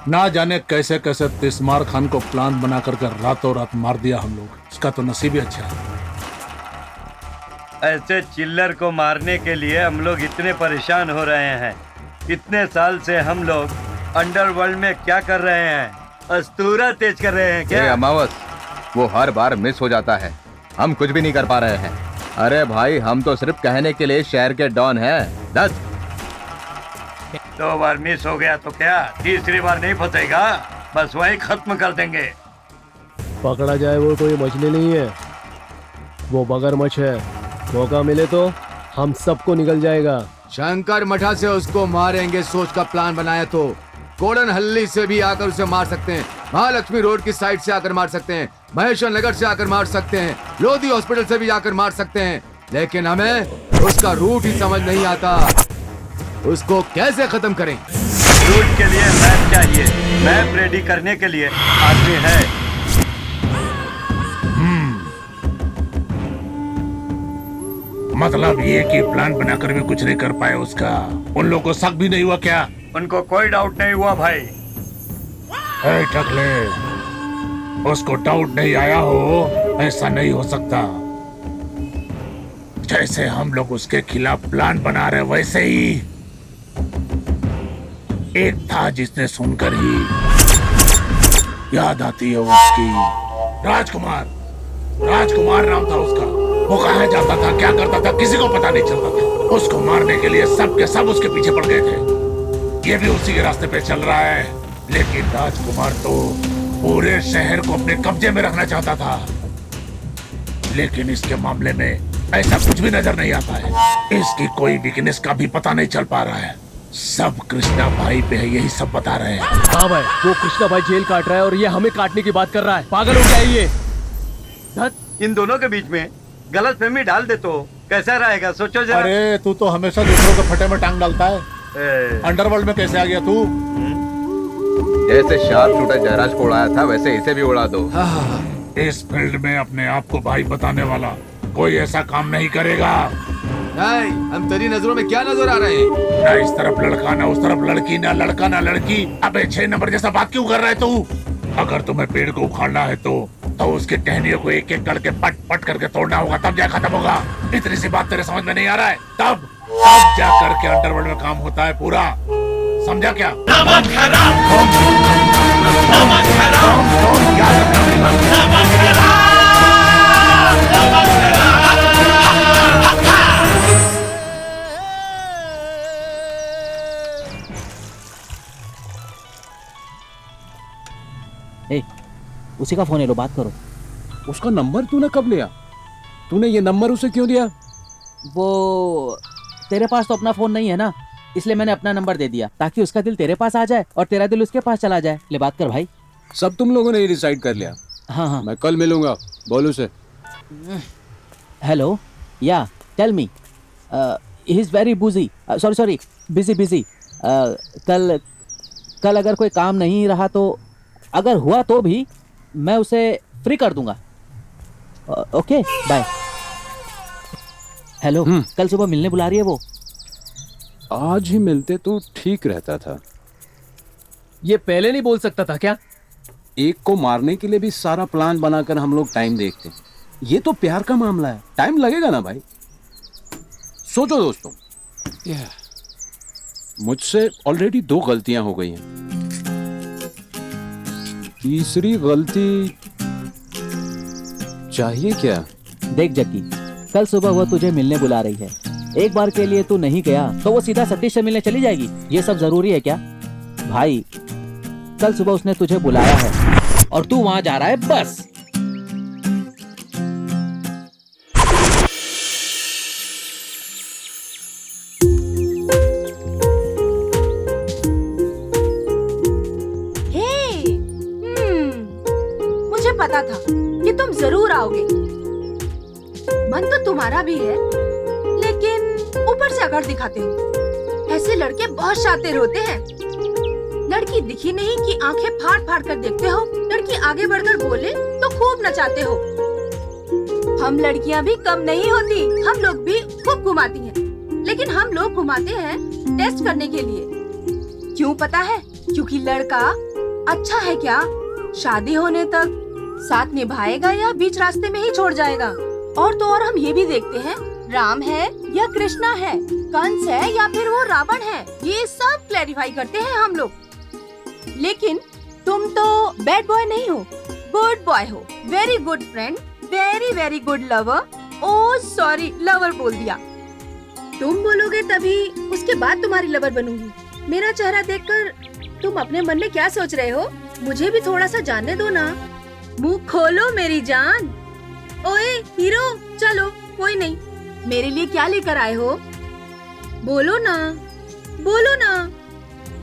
ना जाने कैसे कैसे तिस्मार खान को प्लान बना कर रातों रात मार दिया हम लोग। इसका तो नसीब ही अच्छा है। ऐसे चिल्लर को मारने के लिए हम लोग इतने परेशान हो रहे हैं। इतने साल से हम लोग अंडरवर्ल्ड में क्या कर रहे हैं? अस्तूरा तेज कर रहे हैं क्या? अमावस, वो हर बार मिस हो जाता है, हम कुछ भी नहीं कर पा रहे हैं। अरे भाई, हम तो सिर्फ कहने के लिए शहर के डॉन हैं। 2 बार मिस हो गया तो क्या तीसरी बार नहीं फंसेगा? बस वही खत्म कर देंगे। पकड़ा जाए वो कोई मछली नहीं है, वो मगरमच्छ है। मौका मिले तो हम सबको निकल जाएगा। शंकर मठा से उसको मारेंगे सोच का प्लान बनाया तो कोडन हल्ली से भी आकर उसे मार सकते हैं, महालक्ष्मी रोड की साइड से आकर मार सकते हैं, महेश्वर नगर से आकर मार सकते हैं, लोधी हॉस्पिटल से भी आकर मार सकते हैं, लेकिन हमें उसका रूट ही समझ नहीं आता। उसको कैसे खत्म करें? रूट के लिए मैप चाहिए, मैप रेडी करने के लिए आदमी है। मतलब ये कि प्लान बनाकर भी कुछ नहीं कर पाए उसका। उन लोगों को शक भी नहीं हुआ क्या? उनको कोई डाउट नहीं हुआ भाई। टकले, उसको डाउट नहीं आया हो ऐसा नहीं हो सकता। जैसे हम लोग उसके खिलाफ प्लान बना रहे वैसे ही एक था जिसने सुनकर ही याद आती है उसकी। राजकुमार, राजकुमार नाम था उसका। वो कहाँ जाता था, क्या करता था, किसी को पता नहीं चलता था। उसको मारने के लिए सब के सब उसके पीछे पड़ गए थे। ये भी उसी के रास्ते पे चल रहा है, लेकिन राजकुमार तो पूरे शहर को अपने कब्जे में रखना चाहता था। लेकिन इसके मामले में ऐसा कुछ भी नजर नहीं आता है। इसकी कोई वीकनेस का भी पता नहीं चल पा रहा है। सब कृष्णा भाई पे है, यही सब बता रहे हैं। हाँ भाई, वो कृष्णा भाई जेल काट रहा है और ये हमें काटने की बात कर रहा है। पागल हो गया है ये। इन दोनों के बीच में गलत फहमी डाल दे तो कैसा रहेगा, सोचो जरा। अरे तू तो हमेशा दूसरों के फटे में टांग डालता है। अंडरवर्ल्ड में कैसे आ गया तू? जैसे शार्प शूटर जयराज को उड़ाया था वैसे इसे भी उड़ा दो। इस फील्ड में अपने आप को भाई बताने वाला कोई ऐसा काम नहीं करेगा। नहीं, हम तेरी नजरों में क्या नजर आ रहे हैं? ना इस तरफ लड़का, ना उस तरफ लड़की, ना लड़का ना लड़की। अबे 6 नंबर जैसा बात क्यों कर रहा है तू? अगर तुम्हें पेड़ को उखाड़ना है तो उसके टहनियों को एक एक करके पट पट करके तोड़ना होगा, तब जा खत्म होगा। इतनी सी बात तेरे समझ में नहीं आ रहा है? तब जा करके अंडरवर्ल्ड में काम होता है पूरा, समझा क्या? ए, उसी का फोन है, लो बात करो। उसका नंबर तूने कब लिया? तूने ये नंबर उसे क्यों दिया? वो तेरे पास तो अपना फोन नहीं है ना, इसलिए मैंने अपना नंबर दे दिया ताकि उसका दिल तेरे पास आ जाए और तेरा दिल उसके पास चला जाए। ले बात कर भाई। सब तुम लोगों ने ही डिसाइड कर लिया? हाँ हाँ। मैं कल मिलूंगा, बोल उसे। Hello, yeah tell me. He is very busy, sorry busy. कल अगर कोई काम नहीं रहा तो, अगर हुआ तो भी मैं उसे फ्री कर दूंगा। Okay bye. हेलो, कल सुबह मिलने बुला रही है वो। आज ही मिलते तो ठीक रहता था। ये पहले नहीं बोल सकता था क्या? एक को मारने के लिए भी सारा प्लान बनाकर हम लोग टाइम देखते हैं। ये तो प्यार का मामला है, टाइम लगेगा ना भाई। सोचो दोस्तों, मुझसे ऑलरेडी 2 गलतियां हो गई हैं। तीसरी गलती चाहिए क्या? देख जक्की, कल सुबह वो तुझे मिलने बुला रही है। एक बार के लिए तू नहीं गया तो वो सीधा सतीश से मिलने चली जाएगी। ये सब जरूरी है क्या भाई? कल सुबह उसने तुझे बुलाया है और तू वहां जा रहा है बस। मुझे पता था कि तुम जरूर आओगे। मन तो तुम्हारा भी है, लेकिन ऊपर से अकड़ दिखाते हो। ऐसे लड़के बहुत शातिर होते हैं। लड़की दिखी नहीं कि आंखें फाड़ फाड़ कर देखते हो। लड़की आगे बढ़कर बोले तो खूब नचाते हो। हम लड़कियां भी कम नहीं होती, हम लोग भी खूब घुमाती हैं। लेकिन हम लोग घुमाते हैं टेस्ट करने के लिए। क्यों पता है? क्योंकि लड़का अच्छा है क्या, शादी होने तक साथ निभाएगा या बीच रास्ते में ही छोड़ जाएगा। और तो और हम ये भी देखते हैं, राम है या कृष्णा है, कंस है या फिर वो रावण है, ये सब क्लैरिफाई करते हैं हम लोग। लेकिन तुम तो बैड बॉय नहीं हो, गुड बॉय हो। Very good friend, very very good lover. Oh sorry, lover बोल दिया। तुम बोलोगे तभी उसके बाद तुम्हारी लवर बनूंगी। मेरा चेहरा देखकर तुम अपने मन में क्या सोच रहे हो? मुझे भी थोड़ा सा जानने दो ना। मुंह खोलो मेरी जान। ओए हीरो, चलो कोई नहीं। मेरे लिए क्या लेकर आए हो? बोलो ना, बोलो ना,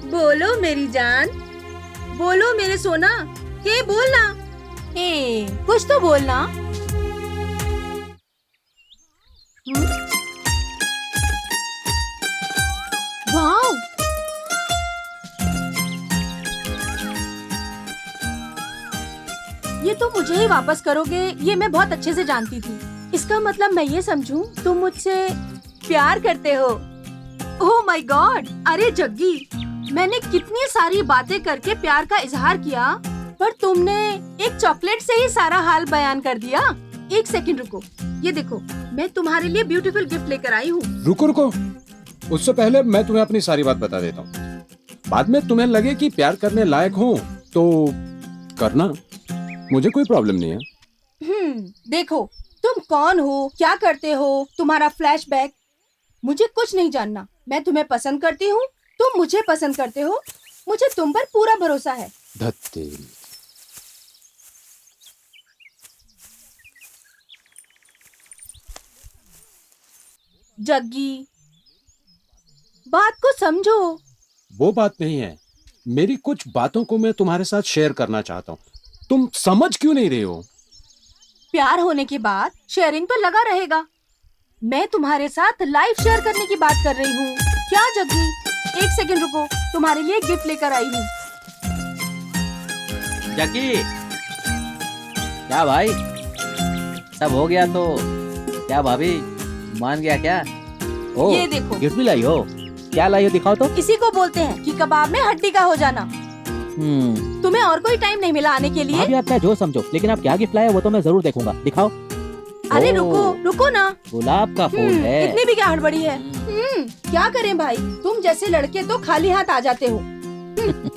बोलो मेरी जान, बोलो मेरे सोना। हे बोलना, हे कुछ तो बोलना। वाओ, ये तो मुझे ही वापस करोगे, ये मैं बहुत अच्छे से जानती थी। इसका मतलब मैं ये समझूं तुम मुझसे प्यार करते हो। ओह माय गॉड, अरे जग्गी, मैंने कितनी सारी बातें करके प्यार का इजहार किया, पर तुमने एक चॉकलेट से ही सारा हाल बयान कर दिया। एक सेकंड रुको, ये देखो मैं तुम्हारे लिए ब्यूटीफुल गिफ्ट लेकर आई हूँ। रुको, उससे पहले मैं तुम्हें अपनी सारी बात बता देता हूँ। बाद में तुम्हें लगे कि प्यार करने लायक हो तो करना, मुझे कोई प्रॉब्लम नहीं है। देखो तुम कौन हो, क्या करते हो, तुम्हारा फ्लैशबैक, मुझे कुछ नहीं जानना। मैं तुम्हें पसंद करती हूँ, तुम मुझे पसंद करते हो, मुझे तुम पर पूरा भरोसा है। धत्ते। जग्गी, बात को समझो। वो बात नहीं है, मेरी कुछ बातों को मैं तुम्हारे साथ शेयर करना चाहता हूँ। तुम समझ क्यों नहीं रहे हो? प्यार होने के बाद शेयरिंग तो लगा रहेगा। मैं तुम्हारे साथ लाइफ शेयर करने की बात कर रही हूँ। क्या जग्गी, एक सेकंड रुको, तुम्हारे लिए गिफ्ट लेकर आई हूँ। जग्गी, क्या भाई, सब हो गया तो क्या भाभी मान गया क्या? ओ, ये देखो। गिफ्ट भी लाई हो? क्या लाई हो, दिखाओ तो। इसी को बोलते हैं कि कबाब में हड्डी का हो जाना। तुम्हें और कोई टाइम नहीं मिला आने के लिए? भाभी आप क्या जो समझो, लेकिन आप क्या गिफ्ट लाए वो तो मैं जरूर देखूंगा, दिखाओ। अरे रुको रुको ना, गुलाब का फूल है। इतनी भी क्या हड़बड़ी है? क्या करें भाई, तुम जैसे लड़के तो खाली हाथ आ जाते हो।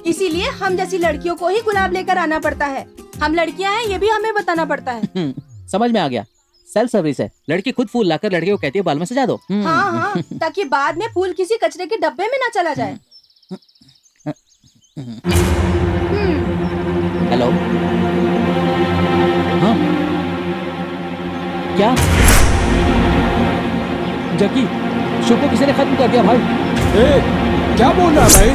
इसीलिए हम जैसी लड़कियों को ही गुलाब लेकर आना पड़ता है। हम लड़कियां हैं ये भी हमें बताना पड़ता है। समझ में आ गया, सेल्फ सर्विस है। लड़की खुद फूल लाकर लड़के को कहती है बाल में सजा दो। हाँ हाँ, ताकि बाद में फूल किसी कचरे के डब्बे में ना चला जाए। हेलो, हाँ क्या जग्गी, शो को किसी ने खत्म कर दिया भाई। क्या बोल रहा है भाई?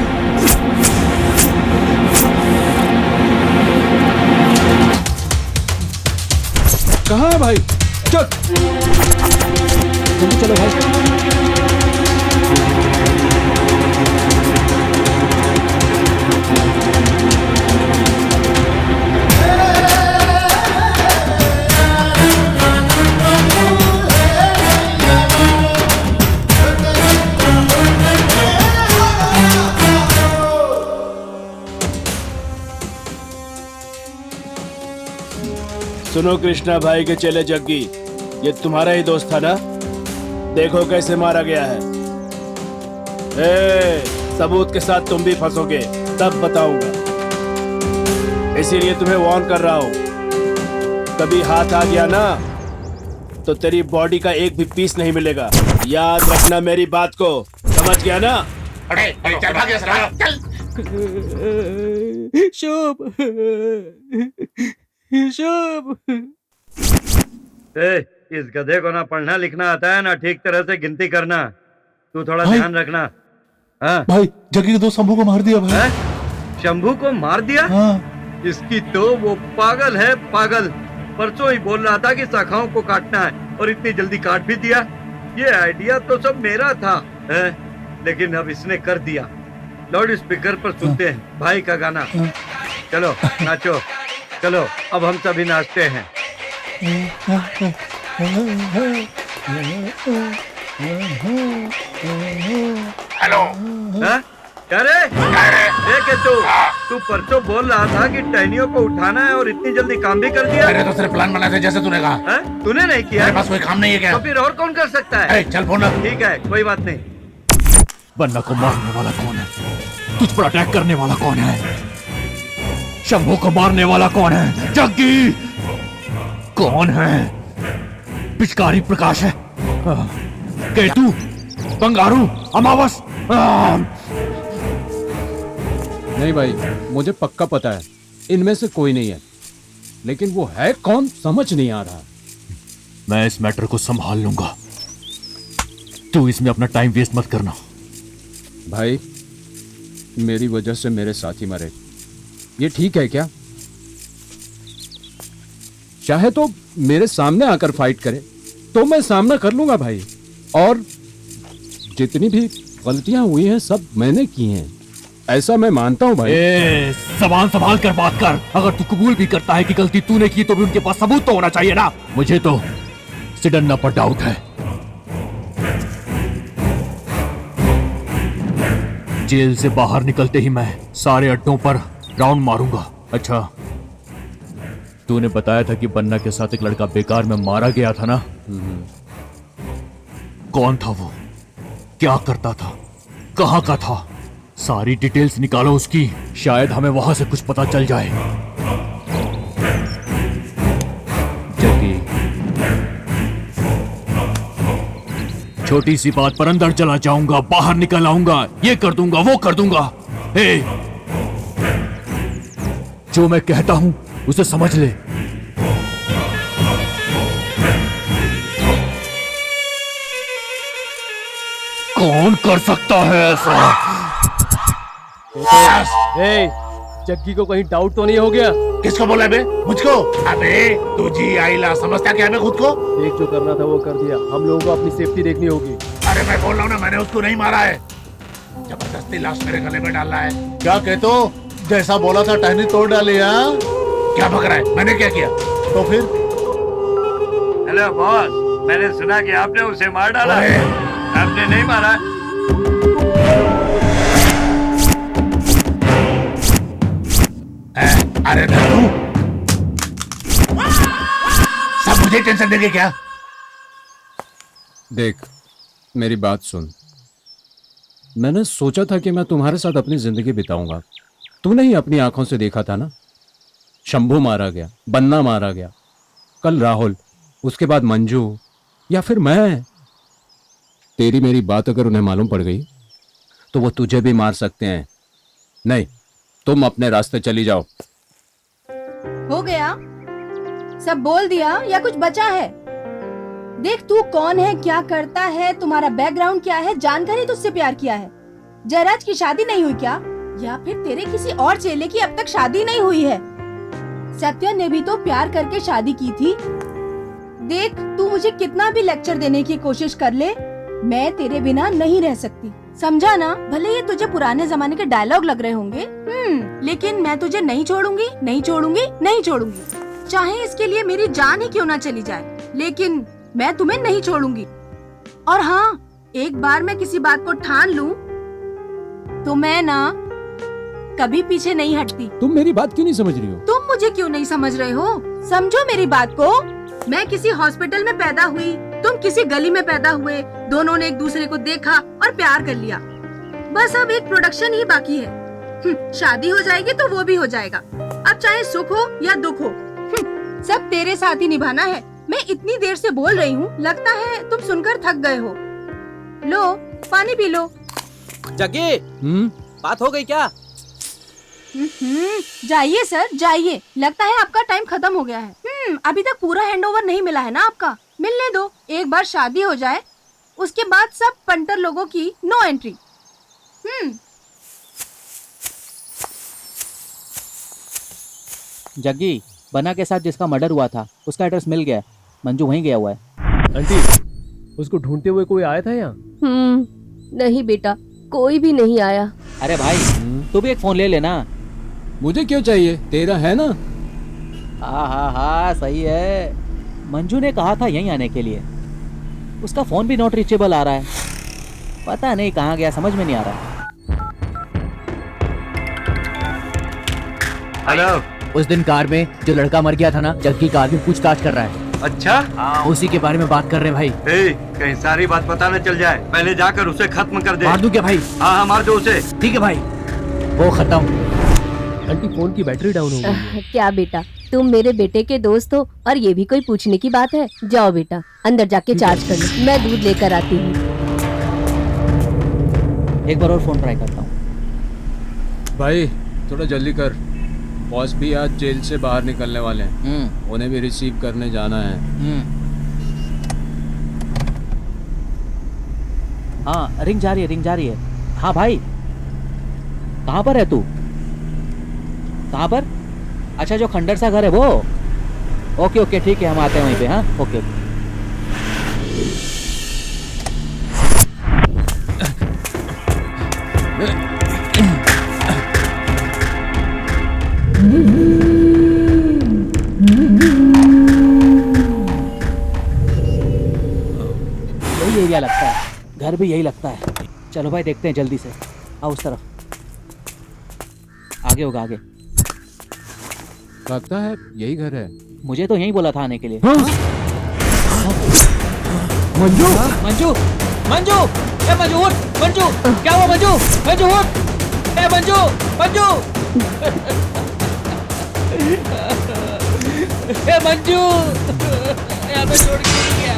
कहाँ है भाई? चल जल्दी चलो भाई। सुनो कृष्णा भाई के चेले जग्गी, ये तुम्हारा ही दोस्त था ना? देखो कैसे मारा गया है। सबूत के साथ तुम भी फंसोगे, तब बताऊंगा। इसीलिए तुम्हें वार्न कर रहा हूं, कभी हाथ आ गया ना तो तेरी बॉडी का एक भी पीस नहीं मिलेगा। याद रखना मेरी बात को, समझ गया ना? अरे चल भाग यहाँ से, चल। शुभ शुभ। इस गधे को ना पढ़ना लिखना आता है ना ठीक तरह से गिनती करना। तू थोड़ा ध्यान रखना। हाँ? भाई जग्गी के दोस्त शंभू को मार दिया भाई। शंभू को मार दिया? हाँ। इसकी तो वो पागल है, पागल। परसों ही बोल रहा था कि शाखाओं को काटना है और इतनी जल्दी काट भी दिया। ये आइडिया तो सब मेरा था है? लेकिन अब इसने कर दिया। लाउड स्पीकर पर सुनते हैं भाई का गाना। चलो नाचो, चलो अब हम सभी नाचते हैं। हेलो, क्या रे? देख तू परसों बोल रहा था कि टहनियों को उठाना है और इतनी जल्दी काम भी कर दिया। मैंने तो सिर्फ प्लान बनाया था जैसे तूने कहा। तूने नहीं किया? मेरे पास कोई काम नहीं है क्या? तो फिर और कौन कर सकता है? चल फोन रख। ठीक है, कोई बात नहीं। बन्ना को मारने वाला कौन है? तुझ पर अटैक करने वाला कौन है? शंभू को मारने वाला कौन है? जग्गी कौन है? पिचकारी प्रकाश है? केतु, कंगारू, अमावस? नहीं भाई, मुझे पक्का पता है इनमें से कोई नहीं है, लेकिन वो है कौन समझ नहीं आ रहा। मैं इस मैटर को संभाल लूंगा, तू इसमें अपना टाइम वेस्ट मत करना। भाई मेरी वजह से मेरे साथी मरे, ये ठीक है क्या? चाहे तो मेरे सामने आकर फाइट करे तो मैं सामना कर लूंगा भाई, और जितनी भी गलतियां हुई हैं सब मैंने की हैं, ऐसा मैं मानता हूं भाई। जबान संभाल कर बात कर। अगर तू कबूल भी करता है कि गलती तूने की तो भी उनके पास सबूत तो होना चाहिए ना। मुझे तो सिडन्ना पर डाउट है। जेल से बाहर निकलते ही मैं सारे अड्डों पर राउंड मारूंगा। अच्छा, तूने बताया था कि बन्ना के साथ एक लड़का बेकार में मारा गया था ना? कौन था वो? क्या करता था? कहाँ का था? सारी डिटेल्स निकालो उसकी, शायद हमें वहां से कुछ पता चल जाए। जग्गी, छोटी सी बात पर अंदर चला जाऊंगा, बाहर निकल आऊंगा, ये कर दूंगा, वो कर दूंगा। हे, जो मैं कहता हूं उसे समझ ले। कौन कर सकता है ऐसा? ए, जग्गी को कहीं डाउट तो नहीं हो गया? किसको बोला बे? मुझको? अबे तू जी आईला समझता क्या मैं खुद को? देख, जो करना था वो कर दिया। हम लोगों को अपनी सेफ्टी देखनी होगी। अरे मैं बोल रहा हूँ ना, मैंने उसको नहीं मारा है, जबरदस्ती लाश मेरे गले में डालना है। क्या कहते हो? जैसा बोला था टहनी तोड़ डाली। हाँ क्या भग रहा है? मैंने क्या किया? तो फिर? हेलो बॉस, मैंने सुना कि आपने उसे मार डाला। आपने नहीं मारा? अरे तू सब मुझे टेंशन देंगे क्या? देख, मेरी बात सुन। मैंने सोचा था कि मैं तुम्हारे साथ अपनी जिंदगी बिताऊंगा। तूने ही अपनी आंखों से देखा था ना, शंभू मारा गया, बन्ना मारा गया, कल राहुल, उसके बाद मंजू, या फिर मैं। तेरी मेरी बात अगर उन्हें मालूम पड़ गई तो वो तुझे भी मार सकते हैं। नहीं, तुम अपने रास्ते चली जाओ। हो गया? सब बोल दिया या कुछ बचा है? देख, तू कौन है, क्या करता है, तुम्हारा बैकग्राउंड क्या है, जानकर ही तुझसे प्यार किया है। जयराज की शादी नहीं हुई क्या? या फिर तेरे किसी और चेले की अब तक शादी नहीं हुई है? सत्या ने भी तो प्यार करके शादी की थी। देख, तू मुझे कितना भी लेक्चर देने की कोशिश कर ले, मैं तेरे बिना नहीं रह सकती, समझा ना? भले ये तुझे पुराने जमाने के डायलॉग लग रहे होंगे, लेकिन मैं तुझे नहीं छोड़ूंगी, नहीं छोड़ूंगी, नहीं छोड़ूंगी। चाहे इसके लिए मेरी जान ही क्यों ना चली जाए, लेकिन मैं तुम्हें नहीं छोड़ूंगी। और हाँ, एक बार मैं किसी बात को ठान लूं तो मैं ना कभी पीछे नहीं हटती। तुम मेरी बात क्यों नहीं समझ रही हो? तुम मुझे क्यों नहीं समझ रहे हो? समझो मेरी बात को। मैं किसी हॉस्पिटल में पैदा हुई, तुम किसी गली में पैदा हुए, दोनों ने एक दूसरे को देखा और प्यार कर लिया। बस अब एक प्रोडक्शन ही बाकी है। शादी हो जाएगी तो वो भी हो जाएगा। अब चाहे सुख हो या दुख हो, सब तेरे साथ ही निभाना है। मैं इतनी देर से बोल रही हूँ, लगता है तुम सुनकर थक गए हो। लो, पानी पी लो। जग्गी, बात हो गई क्या? जाइए सर, जाइए। लगता है आपका टाइम खत्म हो गया है। अभी तक पूरा हैंडओवर नहीं मिला है ना आपका? मिलने दो, एक बार शादी हो जाए उसके बाद सब पंटर लोगों की नो एंट्री। जग्गी, बना के साथ जिसका मर्डर हुआ था उसका एड्रेस मिल गया है। मंजू वहीं गया हुआ है। आंटी, उसको ढूंढते हुए कोई आया था यहाँ? नहीं बेटा, कोई भी नहीं आया। अरे भाई, तू भी एक फोन ले लेना। मुझे क्यों चाहिए? तेरा है ना? हाँ, सही है। मंजू ने कहा था यहीं आने के लिए। उसका फोन भी नॉट रीचेबल आ रहा है। पता नहीं कहाँ गया, समझ में नहीं आ रहा। हेलो, उस दिन कार में जो लड़का मर गया था ना, जग्गी का आदमी पूछताछ कर रहा है। अच्छा, उसी के बारे में बात कर रहे हैं भाई। कहीं सारी बात पता न चल जाए, पहले जाकर उसे खत्म कर दे। मार दूं क्या भाई? हाँ, मार दो उसे। ठीक है भाई, वो खत्म। आंटी, फोन की बैटरी डाउन हो गई। क्या बेटा, तुम मेरे बेटे के दोस्त हो और ये भी कोई पूछने की बात है? जाओ बेटा, अंदर जाके चार्ज कर लो, मैं दूध लेकर आती हूँ। एक बार और फोन ट्राई करता हूँ। भाई थोड़ा जल्दी कर, बॉस भी आज जेल से बाहर निकलने वाले हैं। उन्हें भी रिसीव करने जाना है। हाँ, रिंग जा रही है। हाँ भाई, कहाँ पर है तू? कहाँ पर? अच्छा, जो खंडर सा घर है वो? ओके, ठीक है, हम आते हैं वहीं पे। हाँ, ओके। यही एरिया लगता है, घर भी यही लगता है। चलो भाई, देखते हैं जल्दी से। आओ उस तरफ, आगे होगा, आगे। लगता है यही घर है। मुझे तो यही बोला था आने के लिए। मंजू, मंजू, मंजू, ए मंजू उठ, मंजू, क्या हुआ मंजू? मंजू उठ, ए मंजू, मंजू, ए मंजू, यहाँ पे छोड़ के नहीं गया।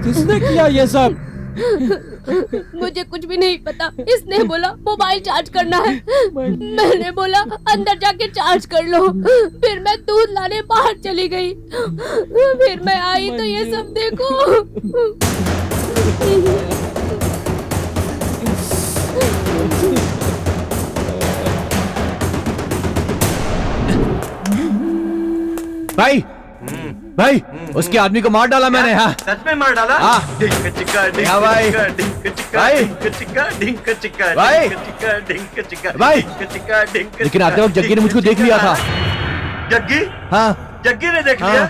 किसने किया ये सब? मुझे कुछ भी नहीं पता। इसने बोला मोबाइल चार्ज करना है, मैंने बोला अंदर जाके चार्ज कर लो। फिर मैं दूध लाने बाहर चली गई, फिर मैं आई तो ये सब देखो। भाई भाई उसके आदमी को मार डाला मैंने। हाँ सच में मार डाला? हाँ। डिंक चिक्का डिंक हाँ भाई। चिक्का डिंक चिक्का भाई। डिंक चिक्का डिंक चिक्का भाई। डिंक चिक्का डिंक चिक्का भाई। डिंक चिक्का डिंक लेकिन आते वक्त जग्गी ने मुझको देख लिया था। जग्गी? हाँ जग्गी ने देख लिया?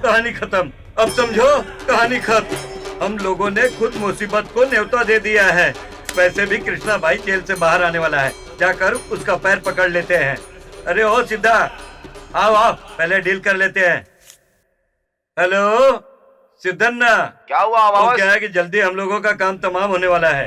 कहानी खत्म। अब समझो कहानी खत्म। हम लोगों ने खुद मुसीबत को न्योता दे दिया है। वैसे भी कृष्णा भाई जेल से बाहर आने वाला है, जाकर उसका पैर पकड़ लेते हैं। अरे ओ सिद्धा, आओ आओ पहले डील कर लेते हैं। हेलो सिद्धन्ना, क्या हुआ वो क्या है कि जल्दी हम लोगों का काम तमाम होने वाला है।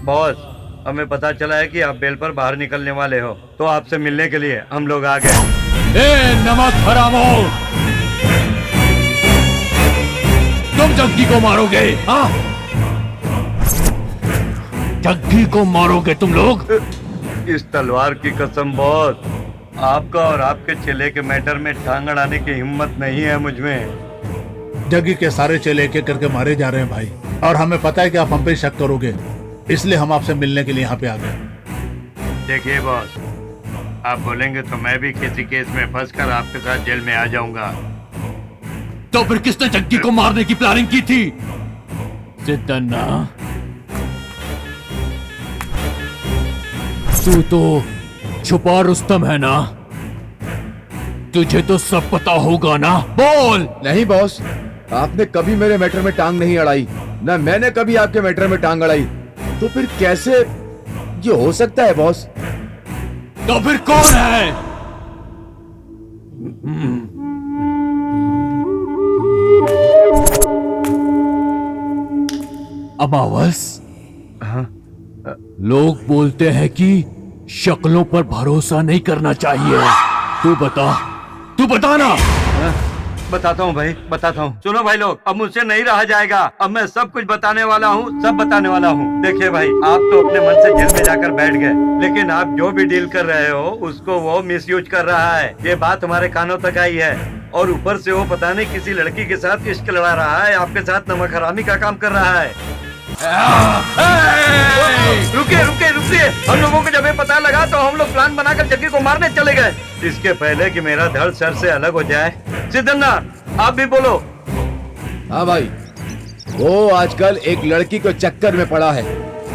बॉस, हमें पता चला है कि आप बेल पर बाहर निकलने वाले हो, तो आपसे मिलने के लिए हम लोग आ गए। ए नमक हरामो, तुम जग्गी को मारोगे? हाँ जग्गी को मारोगे तुम लोग? इस तलवार की कसम बॉस, आपका और आपके चेले के मैटर में टांग अड़ाने की हिम्मत नहीं है मुझ में। जग्गी के सारे चेले एक एक करके मारे जा रहे हैं भाई, और हमें पता है कि आप हम पे शक करोगे, इसलिए हम आपसे मिलने के लिए यहाँ पे आ गए। देखिए बॉस, आप बोलेंगे तो मैं भी किसी केस में फंसकर आपके साथ जेल में आ जाऊंगा। तो फिर किसने जग्गी को मारने की प्लानिंग की थी? सिद्धन्ना, तू तो छुपा रुस्तम है ना? तुझे तो सब पता होगा ना, बोल। नहीं बॉस, आपने कभी मेरे मैटर में टांग नहीं अड़ाई, ना मैंने कभी आपके मैटर में टांग अड़ाई, तो फिर कैसे ये हो सकता है बॉस? तो फिर कौन है? अमावस, लोग बोलते हैं कि शक्लों पर भरोसा नहीं करना चाहिए। तू बता ना। बताता हूँ भाई, बताता हूँ। सुनो भाई लोग, अब मुझसे नहीं रहा जाएगा। अब मैं सब कुछ बताने वाला हूँ, सब बताने वाला हूँ। देखिए भाई, आप तो अपने मन से जेल में जाकर बैठ गए, लेकिन आप जो भी डील कर रहे हो उसको वो मिसयूज कर रहा है। ये बात हमारे कानों तक आई है, और ऊपर से वो पता नहीं किसी लड़की के साथ इश्क लड़ा रहा है, आपके साथ नमक हरामी का काम कर रहा है। रुकिए रुकिए रुकिए, हम लोगों को जब ये पता लगा तो हम लोग प्लान बनाकर जग्गी को मारने चले गए। इसके पहले कि मेरा धड़ सर से अलग हो जाए, सिद्धन्ना आप भी बोलो। हाँ भाई, वो आजकल एक लड़की को चक्कर में पड़ा है,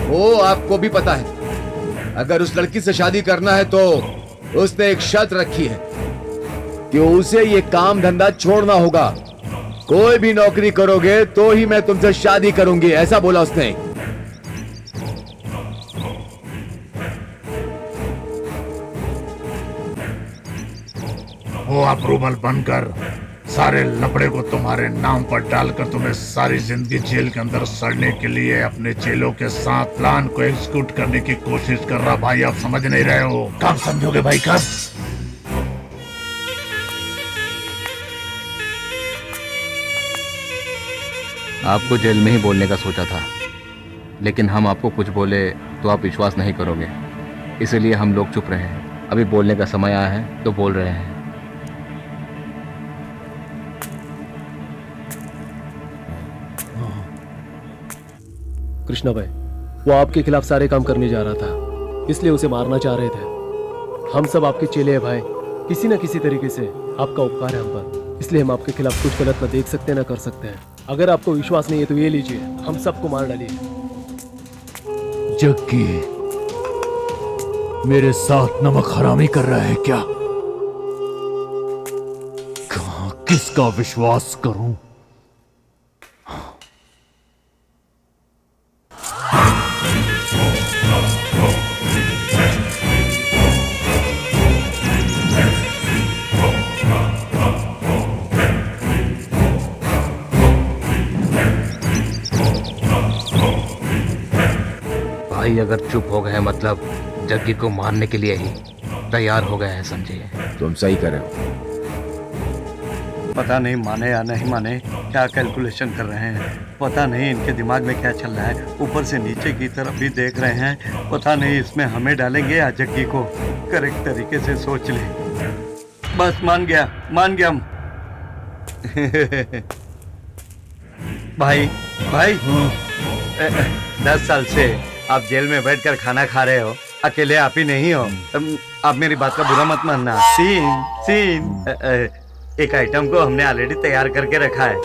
वो आपको भी पता है। अगर उस लड़की से शादी करना है तो उसने एक शर्त रखी है कि उसे ये काम धंधा छोड़ना होगा। कोई भी नौकरी करोगे तो ही मैं तुमसे शादी करूंगी, ऐसा बोला उसने। वो अप्रूवल बनकर सारे लपड़े को तुम्हारे नाम पर डालकर तुम्हें सारी जिंदगी जेल के अंदर सड़ने के लिए अपने चेलों के साथ प्लान को एग्जीक्यूट करने की कोशिश कर रहा। भाई आप समझ नहीं रहे हो, कब समझोगे भाई, कब? आपको जेल में ही बोलने का सोचा था, लेकिन हम आपको कुछ बोले तो आप विश्वास नहीं करोगे, इसलिए हम लोग चुप रहे हैं। अभी बोलने का समय आया है तो बोल रहे हैं। कृष्णा भाई, वो आपके खिलाफ सारे काम करने जा रहा था, इसलिए उसे मारना चाह रहे थे। हम सब आपके चेले हैं भाई, किसी न किसी तरीके से आपका उपकार है हम पर, इसलिए हम आपके खिलाफ कुछ गलत न देख सकते न कर सकते हैं। अगर आपको विश्वास नहीं है तो ये लीजिए, हम सबको मार डालिए। जग्गी मेरे साथ नमक हरामी कर रहा है क्या? कहां किसका विश्वास करूं? भाई अगर चुप हो गए मतलब जग्गी को मारने के लिए ही तैयार हो गए हैं समझिए। तुम सही कर रहे हो। पता नहीं माने या नहीं माने, क्या कैलकुलेशन कर रहे हैं, पता नहीं इनके दिमाग में क्या चल रहा है। ऊपर से नीचे की तरफ भी देख रहे हैं, पता नहीं इसमें हमें डालेंगे या जग्गी को। करेक्ट तरीके से सोच ले। बस मान गया भाई 10 साल से आप जेल में बैठकर खाना खा रहे हो, अकेले आप ही नहीं हो। आप मेरी बात का बुरा मत मानना। सीन एक आइटम को हमने ऑलरेडी तैयार करके रखा है,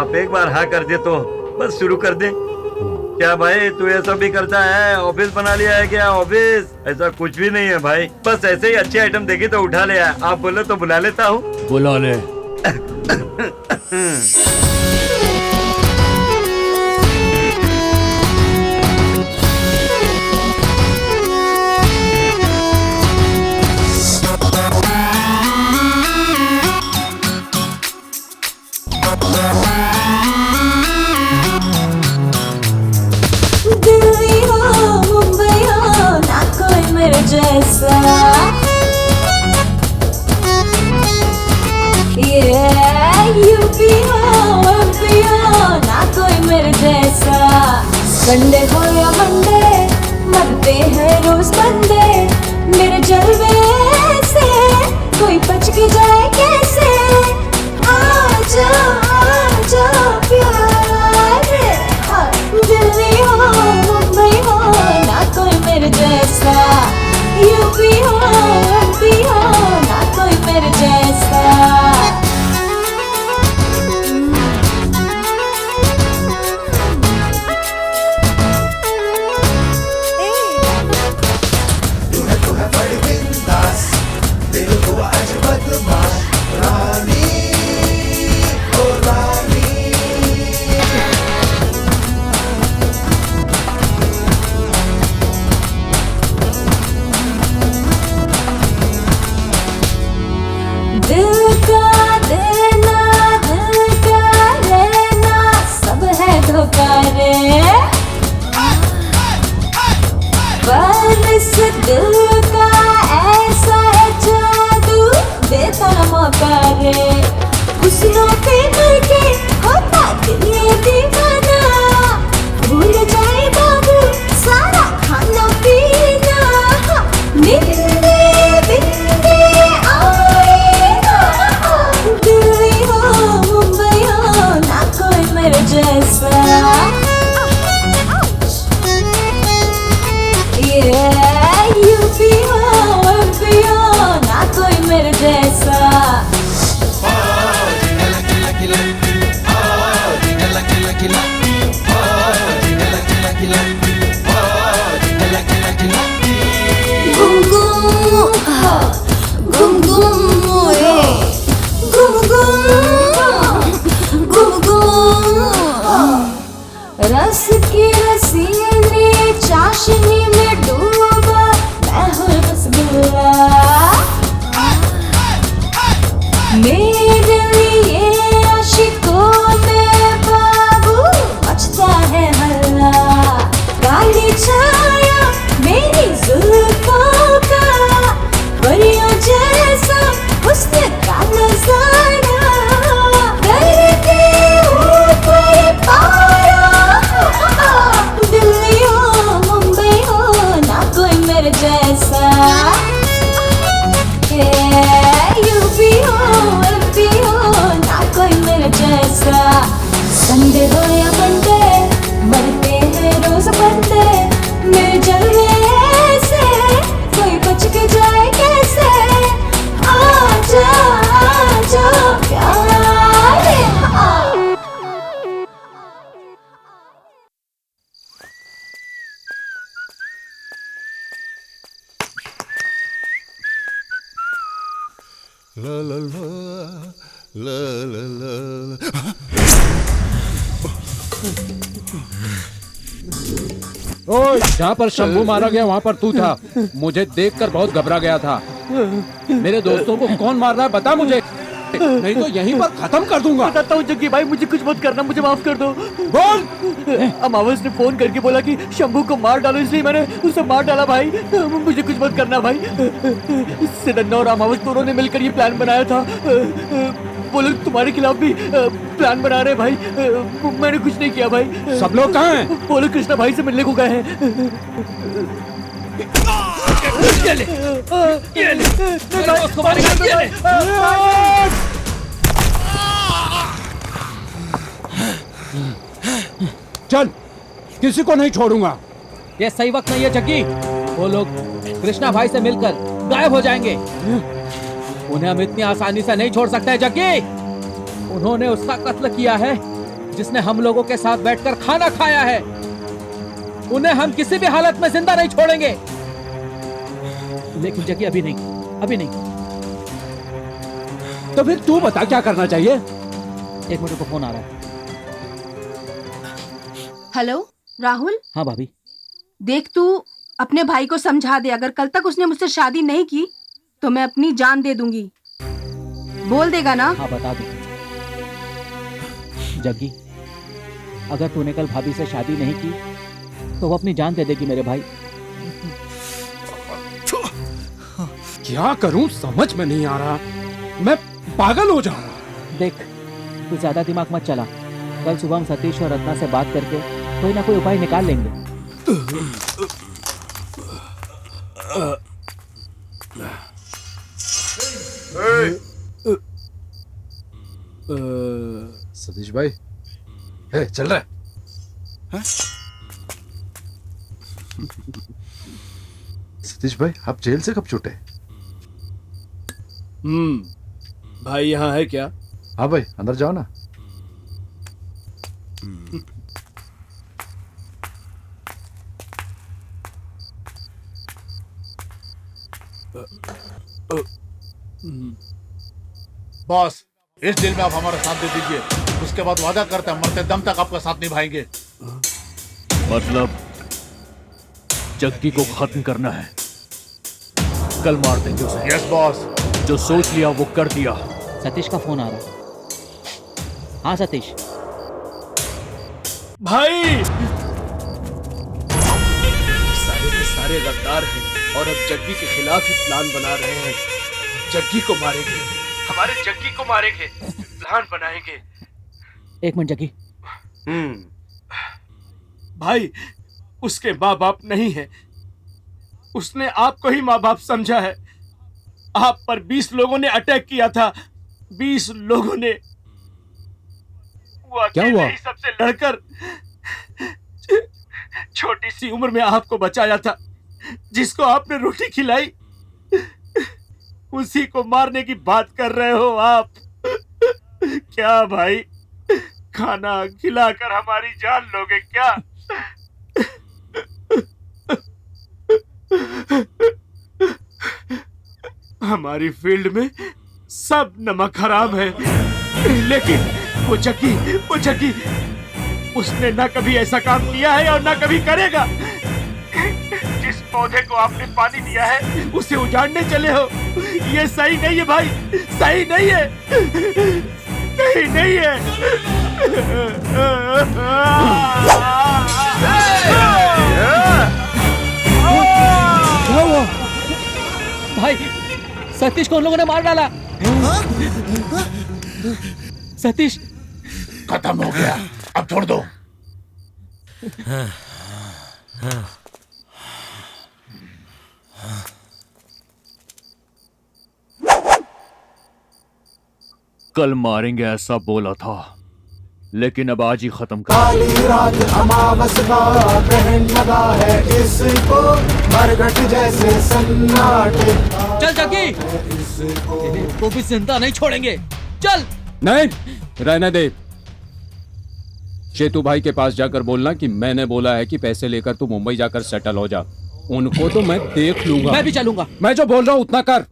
आप एक बार हाँ कर दे तो बस शुरू कर दे। क्या भाई तू ये सब भी करता है? ऑफिस बना लिया है क्या? ऑफिस ऐसा कुछ भी नहीं है भाई, बस ऐसे ही अच्छी आइटम देखी तो उठा ले। आप बोले तो बुला लेता हूँ। बुला ले। दिल्ली हो मुंबई हो ना कोई मेरे जैसा, यूपी हो एमपी हो ना कोई मेरे जैसा। संडे हो या मंडे मरते हैं रोज बंदे, मेरे जलवे से कोई बच के जाए कैसे। आजा आजा प्यार, दिल्ली हो मुंबई हो ना कोई मेरे जैसा, यूपी हो एमपी हो ना कोई मेरे जैसा। दिल का देना दिल का लेना सब है धोखा रे, पर इस दिल का ऐसा है जादू देता मौका रे। खुशियों पे मिलके होता दिल ये दीवाना, भूल जाए बाबू सारा खाना पीना। निंदे बिंदे आएगा, दिल्ली हो मुंबई हो ना कोई मेरे जैसा। यूपी हो एमपी हो ना कोई मेरे जैसा। गुम गुम गुम गुम गुम गुम गुम गुम, रस की रसीली चाशनी में डूबा मैं हूँ रसगुल्ला। मेरे लिए आशिकों में बाबू मचता है हल्ला। काली छाया मेरी जुल्फों का, परियों जैसा हुस्न का नजारा। करके ऊपर पारा, दिल्ली हो मुंबई हो ना कोई मेरे जैसा। यूपी हो एमपी हो ना कोई मेरे जैसा। संडे हो या मंडे मरते हैं रोज बंदे, मेरे जलवे से कोई बच के जाए कैसे। आजा आजा प्यार। ला ला ला ला ला ला। ओए, जहाँ पर शंभू मारा गया वहाँ पर तू था। मुझे देखकर बहुत घबरा गया था। मेरे दोस्तों को कौन मार रहा है बता मुझे। नहीं तो यहीं पर खत्म कर दूंगा। बताता हूँ जग्गी भाई, मुझे कुछ मत करना, मुझे माफ कर दो। बोल। अमावस ने फोन करके बोला कि शंभू को मार डालो, इसलिए मैंने उसे मार डाला भाई। मुझे कुछ मत करना भाई। सिदन्ना और अमावस दोनों ने मिलकर ये प्लान बनाया था। वो लोग तुम्हारे खिलाफ भी प्लान बना रहे हैं भाई। मैंने कुछ नहीं किया भाई। सब लोग कहाँ हैं? वो लोग कृष्णा भाई से मिलने को गए हैं। ये ले, ये ले, उसको मारेगा, ये ले। चल, किसी को नहीं छोड़ूंगा। ये सही वक्त नहीं है जग्गी। वो लोग कृष्णा भाई से मिलकर गायब हो जाएंगे। उन्हें हम इतनी आसानी से नहीं छोड़ सकते जग्गी। उन्होंने उसका कत्ल किया है जिसने हम लोगों के साथ बैठकर खाना खाया है। उन्हें हम किसी भी हालत में जिंदा नहीं छोड़ेंगे। लेकिन जग्गी अभी नहीं, अभी नहीं। तो फिर तू बता क्या करना चाहिए? एक मिनट को फोन आ रहा है। हेलो राहुल। हाँ भाभी। देख तू अपने भाई को समझा दे, अगर कल तक उसने मुझसे शादी नहीं की तो मैं अपनी जान दे दूंगी। बोल देगा ना? हाँ बता दो। जग्गी, अगर तूने कल भाभी से शादी नहीं की तो वो अपनी जान दे देगी मेरे भाई। क्या करूं समझ में नहीं आ रहा। मैं पागल हो जाऊंगा। देख, तू ज्यादा दिमाग मत चला। कल सुबह हम सतीश और रत्ना से बात करके कोई ना कोई उपाय निकाल लेंगे। सतीश भाई, चल रहा है? सतीश भाई, आप जेल से कब छूटे? भाई यहाँ है क्या? हाँ भाई, अंदर जाओ ना। बॉस, इस डील में आप हमारा साथ दे दीजिए, उसके बाद वादा करते हैं मरते दम तक आपका साथ निभाएंगे। मतलब जग्गी को खत्म करना है। कल मार देंगे उसे। Yes boss. जो सोच लिया वो कर दिया। सतीश का फोन आ रहा है। हाँ सतीश भाई, सारे के सारे गद्दार हैं और अब जग्गी के खिलाफ ही प्लान बना रहे हैं। जग्गी को मारेंगे, हमारे जग्गी को मारेंगे, प्लान बनाएंगे। एक मिनट जग्गी। भाई, उसके माँ बाप नहीं है, उसने आपको ही माँ बाप समझा है। आप पर 20 लोगों ने अटैक किया था। 20 लोगों ने वो क्या हुआ? सबसे लड़कर छोटी सी उम्र में आपको बचाया था। जिसको आपने रोटी खिलाई उसी को मारने की बात कर रहे हो आप। क्या भाई, खाना खिलाकर हमारी जान लोगे क्या? हमारी फील्ड में सब नमक हराम है, लेकिन वो जग्गी उसने ना कभी ऐसा काम किया है और ना कभी करेगा। जिस पौधे को आपने पानी दिया है उसे उजाड़ने चले हो। ये सही नहीं है भाई, सही नहीं है, सही नहीं है। क्या हुआ? भाई, सतीश को उन लोगों ने मार डाला। सतीश खत्म हो गया, अब छोड़ दो। कल मारेंगे ऐसा बोला था, लेकिन अब आज ही खत्म कर। काली रात अमावस का ग्रहण लगा है, इसको मरघट जैसे सन्नाटे। चल जग्गी, तो भी जिंदा नहीं छोड़ेंगे। चल। नहीं, रहने दे। चेतू भाई के पास जाकर बोलना कि मैंने बोला है कि पैसे लेकर तू मुंबई जाकर सेटल हो जा। उनको तो मैं देख लूंगा। मैं भी चलूंगा। मैं जो बोल रहा हूँ उतना कर।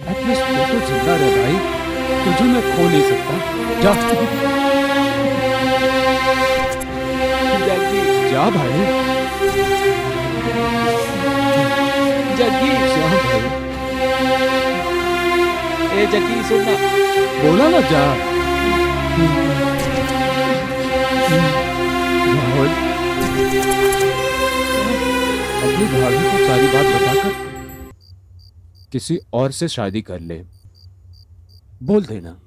एटलीस्ट तू तो जिंदा रह भाई, तुझे मैं खो नहीं सकता। जा जा भाई, जग्गी जा भाई। ए जग्गी सुनना। बोला ना जा। राहुल, अपनी भाभी को सारी बात बताकर किसी और से शादी कर ले, बोल देना।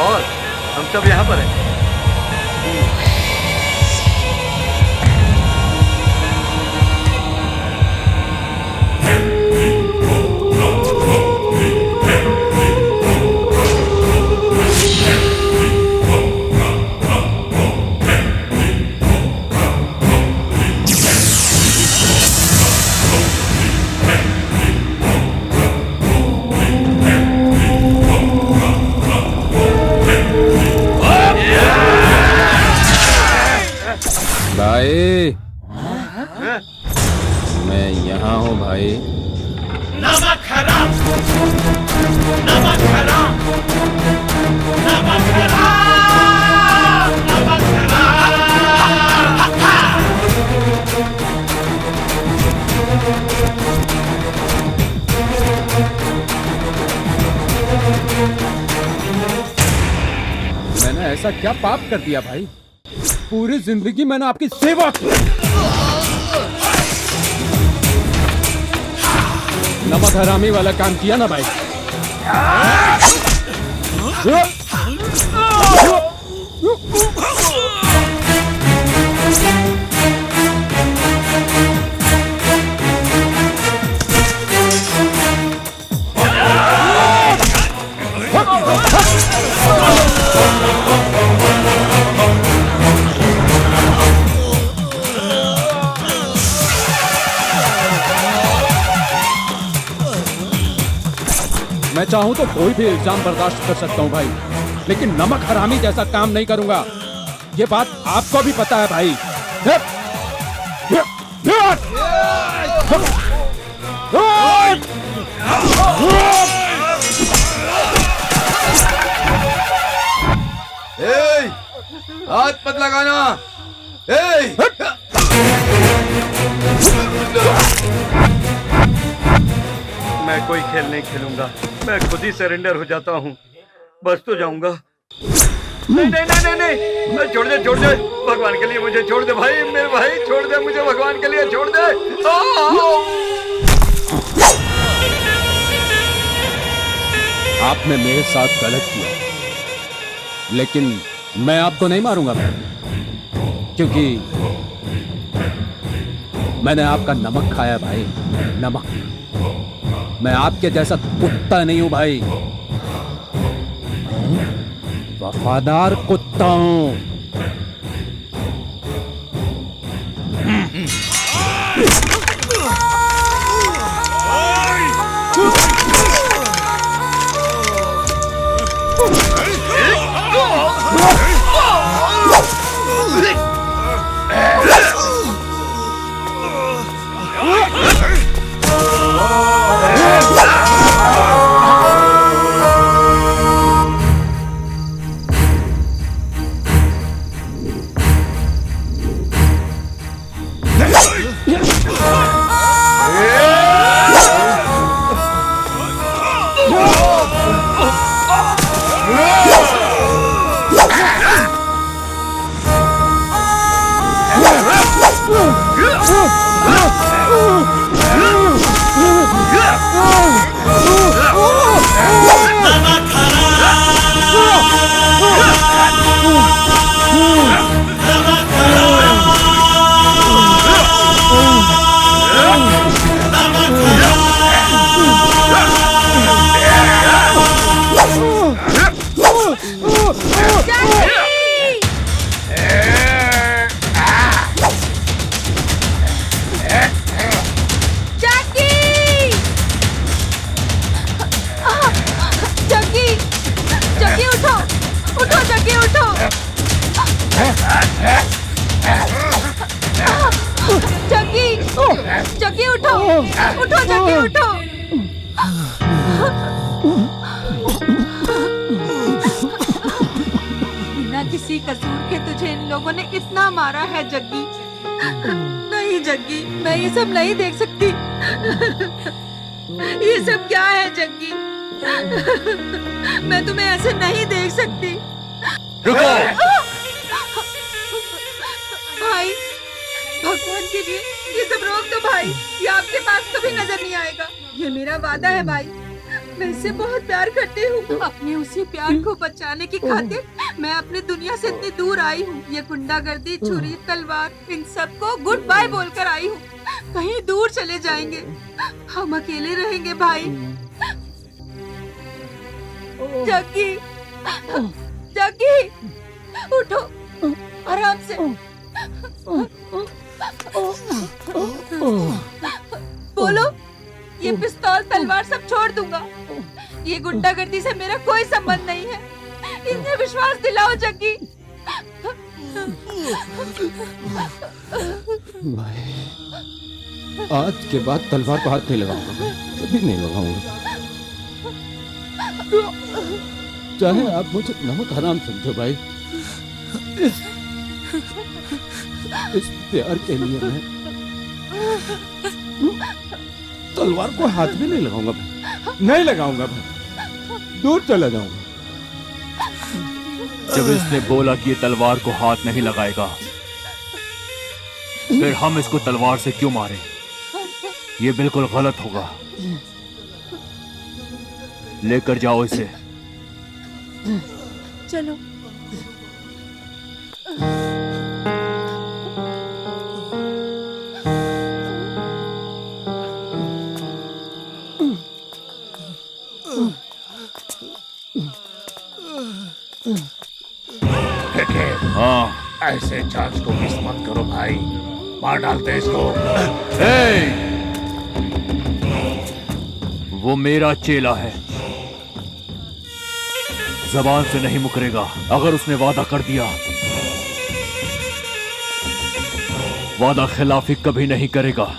और हम सब यहाँ पर हैं। भाई, मैं यहाँ हूँ भाई। नमक हराम, नमक हराम, नमक हराम, नमक मैंने ऐसा क्या पाप कर दिया भाई? पूरी जिंदगी मैंने आपकी सेवा की। नमक हरामी वाला काम किया ना भाई। मैं चाहूं तो कोई भी इल्जाम बर्दाश्त कर सकता हूं भाई, लेकिन नमक हरामी जैसा काम नहीं करूंगा। ये बात आपको भी पता है भाई। हाथ मत लगाना। मैं कोई खेल नहीं खेलूंगा, मैं खुद ही सरेंडर हो जाता हूँ। बस तो जाऊंगा। नहीं नहीं नहीं नहीं नहीं, छोड़ दे छोड़ दे, भगवान के लिए मुझे छोड़ दे भाई, मेरे भाई छोड़ दे मुझे, भगवान के लिए छोड़ दे। आपने मेरे साथ गलत किया, लेकिन मैं आपको नहीं मारूंगा भाई, क्योंकि मैंने आपका नमक खाया भाई, नमक। मैं आपके जैसा कुत्ता नहीं हूं भाई, वफादार कुत्ता हूं। लोगों ने इतना मारा है जग्गी। नहीं जग्गी, मैं ये सब नहीं देख सकती। ये सब क्या है जग्गी? मैं तुम्हें ऐसे नहीं देख सकती। रुको! भाई, भगवान के लिए ये सब रोक दो भाई। ये आपके पास कभी नजर नहीं आएगा। ये मेरा वादा है भाई। मैं इससे बहुत प्यार करती हूँ। अपने उसी प्यार को बचाने की खातिर मैं अपनी दुनिया से इतनी दूर आई हूँ। ये गुंडागर्दी, छुरी, तलवार, इन सबको गुड बाय बोलकर आई हूँ। कहीं दूर चले जाएंगे, हम अकेले रहेंगे भाई। जग्गी, जग्गी, उठो आराम से। बोलो, ये पिस्तौल तलवार सब छोड़ दूंगा। ये गुंडागर्दी से मेरा कोई संबंध नहीं है। इन्हें विश्वास दिलाओ जग्गी। भाई, आज के बाद तलवार को हाथ नहीं लगाऊंगा, मैं कभी नहीं लगाऊंगा। चाहे आप मुझे नमक हराम समझो भाई, इस प्यार के लिए मैं तलवार को हाथ भी नहीं लगाऊंगा भाई, नहीं लगाऊंगा भाई, दूर चला जाऊंगा। जब इसने बोला कि ये तलवार को हाथ नहीं लगाएगा, फिर हम इसको तलवार से क्यों मारें? ये बिल्कुल गलत होगा। लेकर जाओ इसे। चलो। हाँ, ऐसे चार्ज को मिस मत करो भाई, मार डालते इसको। वो मेरा चेला है, जबान से नहीं मुकरेगा। अगर उसने वादा कर दिया, वादा खिलाफी कभी नहीं करेगा।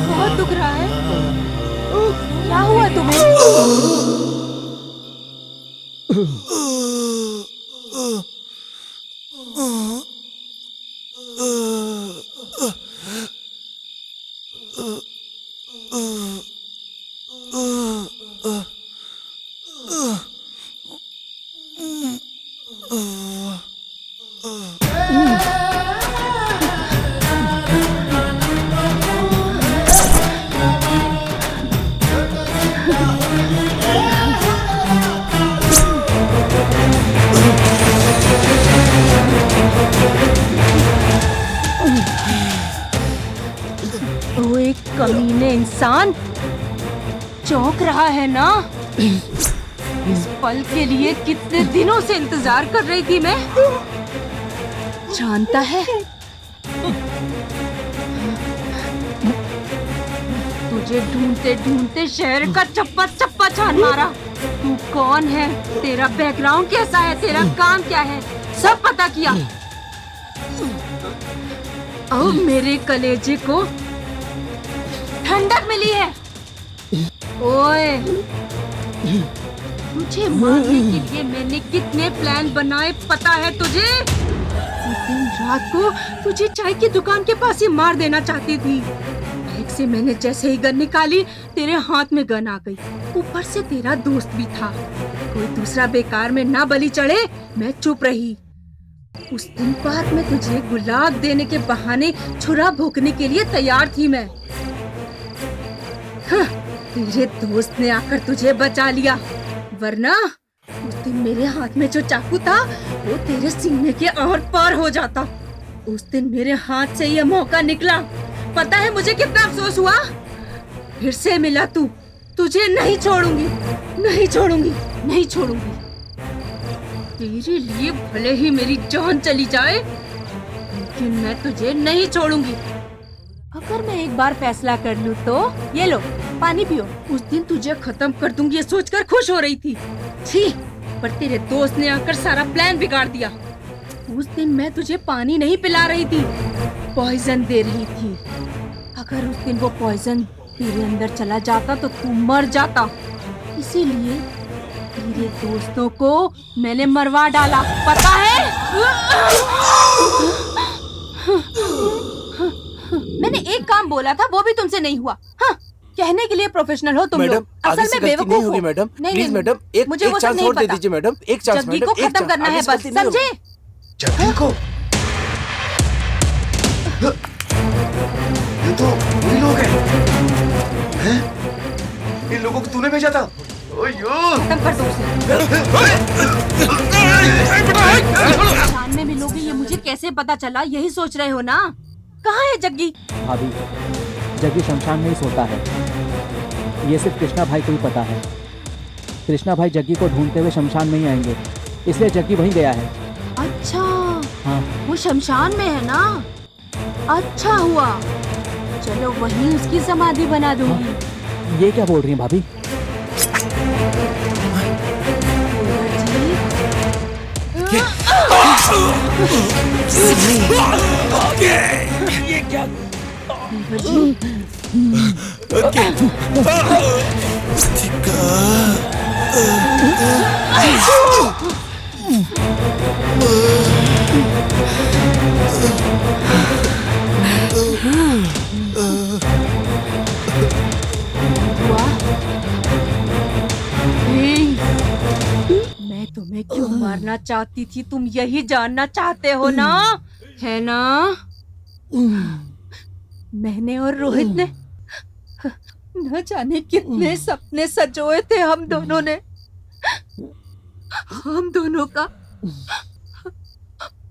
बहुत दुख रहा है। क्या हुआ तुम्हें? वो एक कमीने इंसान चौंक रहा है ना? इस पल के लिए कितने दिनों से इंतजार कर रही थी मैं। जानता है, तुझे ढूंढते ढूंढते शहर का चप्पा चप्पा छान मारा। तू कौन है, तेरा बैकग्राउंड कैसा है, तेरा काम क्या है, सब पता किया। अब मेरे कलेजे को ठंडक मिली है। ओए, तुझे मारने के लिए मैंने कितने प्लान बनाए पता है तुझे? उस दिन रात को तुझे चाय की दुकान के पास ही मार देना चाहती थी। बैग से मैंने जैसे ही गन निकाली, तेरे हाथ में गन आ गई। ऊपर से तेरा दोस्त भी था। कोई दूसरा बेकार में ना बलि चढ़े, मैं चुप रही। उस दिन पार्क में तुझे गुलाब देने के बहाने छुरा भोंकने के लिए तैयार थी मैं। हाँ, तेरे दोस्त ने आकर तुझे बचा लिया, वरना उस दिन मेरे हाथ में जो चाकू था वो तेरे सीने के और पार हो जाता। उस दिन मेरे हाथ से ये मौका निकला, पता है मुझे कितना अफसोस हुआ। फिर से मिला तू, तुझे नहीं छोड़ूंगी, नहीं छोड़ूंगी, नहीं छोड़ूंगी। तेरे लिए भले ही मेरी जान चली जाए, लेकिन मैं तुझे नहीं छोड़ूंगी। अगर मैं एक बार फैसला कर लूं तो ये लो पानी पियो। उस दिन तुझे खत्म कर दूंगी ये सोचकर खुश हो रही थी। छी, पर तेरे दोस्त ने आकर सारा प्लान बिगाड़ दिया। उस दिन मैं तुझे पानी नहीं पिला रही थी, पॉइजन दे रही थी। अगर उस दिन वो पॉइजन तेरे अंदर चला जाता तो तू मर जाता। इसीलिए तेरे दोस्तों को मैंने मरवा डाला, पता है? मैंने एक काम बोला था, वो भी तुमसे नहीं हुआ। हाँ, कहने के लिए प्रोफेशनल हो तुम लोग, असल में बेवकूफ हो। मैडम नहीं, प्लीज नहीं, मैडम, मुझे वो एक सब चांस नहीं और दे पता। दीजिए मैडम, एक चांस जग्गी मैडम, को एक खत्म चांस, करना आगे है से बस, गलती नहीं समझे? जग्गी को? ये तो वही लोग हैं। इन लोगों को तूने भेजा था? खत्म कर दो उसे। शमशान में मिलोगे ये मुझे कैसे पता चला, यही सोच रहे हो ना? कहाँ है जग्गी? भाभी, जग्गी शमशान में ही सोता है। ये सिर्फ कृष्णा भाई को ही पता है। कृष्णा भाई जग्गी को ढूंढते हुए शमशान में ही आएंगे, इसलिए जग्गी वहीं गया है। अच्छा, हाँ। वो शमशान में है ना? अच्छा हुआ, चलो वहीं उसकी समाधि बना दूंगी। ये क्या बोल रही हैं भाभी? ये क्या? मैं तुम्हें क्यों मारना चाहती थी, तुम यही जानना चाहते हो ना? है ना? मैंने और रोहित ने न जाने कितने सपने सजोए थे हम दोनों ने। हम दोनों का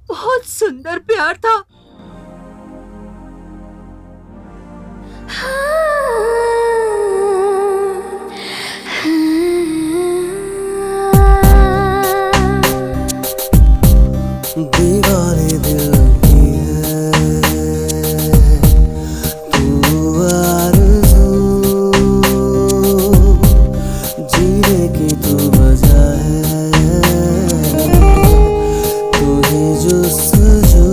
बहुत सुंदर प्यार था। दीवाने दिल की है तू आरज़ू, जीने की तू वजह है, तू ही जुस्तजू।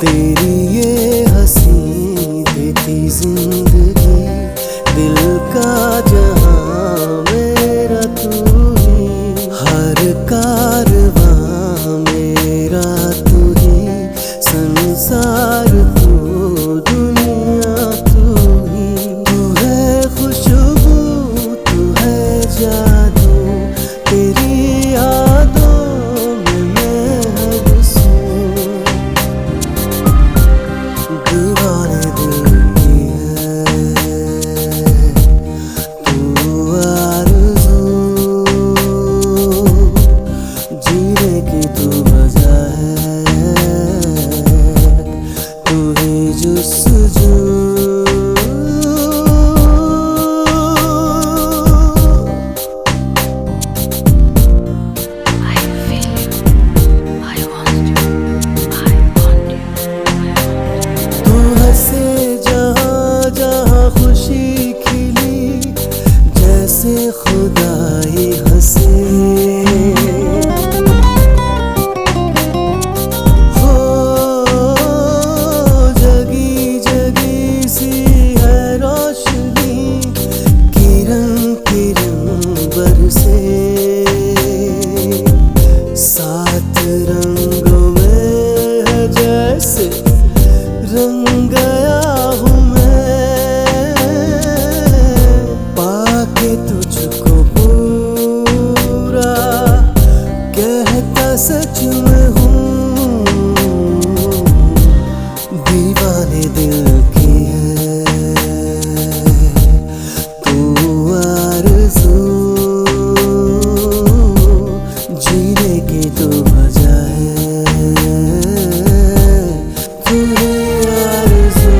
तेरी ये हंसी देती जिंदगी, दिल का जहां मेरा तू ही, हर कारवां मेरा तू ही, संसार तू, दुनिया तू ही। तू है खुशबू, तू है जादू, तेरी यादों में मैं हबसूं। दीवाने दिल की है तू आरज़ू, जीने की तू वजह है, तू ही जुस्तजू। तू हंसे जहाँ जहाँ खुशी खिली, जैसे खुदा ही हंसे। हो जगी जगी सी है रोशनी, किरण किरण बरसे। सात रंगों में है जैसे रंग गया हूँ मैं, पाके तुझको पूरा कहता सच में हूँ। दीवाने दिल की है तू आरज़ू, जीने की तू वजह है, तू ही आरज़ू।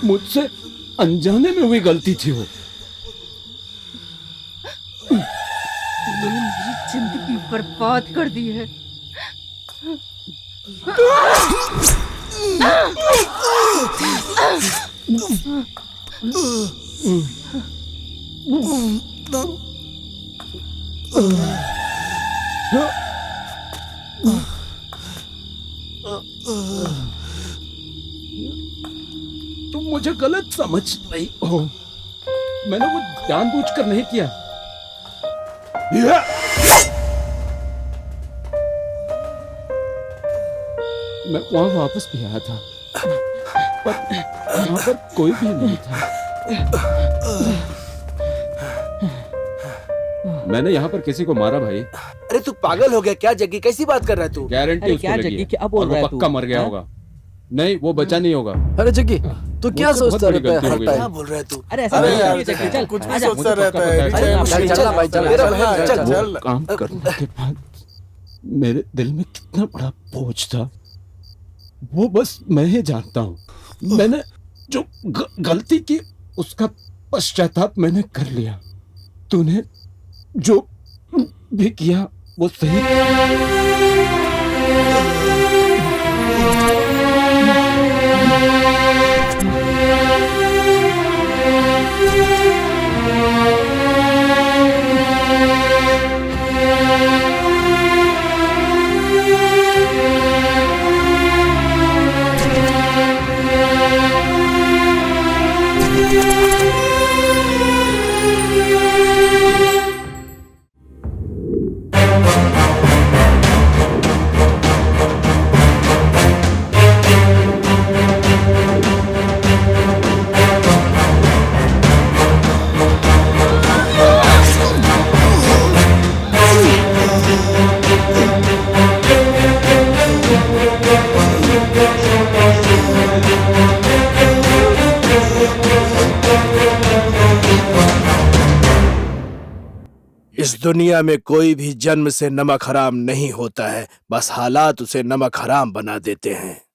मुझसे अनजाने में हुई गलती थी वो। तूने मेरी जिंदगी बर्बाद कर दी है। तुम मुझे गलत समझ रही हो। मैंने वो जानबूझकर नहीं किया। मैं वहां वापस भी आया था, पर वहां पर कोई भी नहीं था। मैंने यहाँ पर किसी को मारा भाई। अरे तू पागल हो गया क्या जग्गी? कैसी बात कर रहा है तू? गारंटी उसको लगी है और वो पक्का मर गया होगा। नहीं, वो बचा नहीं होगा। अरे जग्गी तू क्या सोचता रहता है हर टाइम? क्या बोल रहा है तू? अरे ऐसा नहीं है जग्गी, चल कुछ भी सोचता रहता है। चल भाई चल, मेरा बहन चल चल। काम करने के बाद मेरे दिल में कितना बड़ा बोझ था वो बस मैं ही जानता हूँ। मैंने जो गलती की उसका पश्चाताप मैंने कर लिया। तूने जो भी किया वो सही। इस दुनिया में कोई भी जन्म से नमक हराम नहीं होता है, बस हालात उसे नमक हराम बना देते हैं।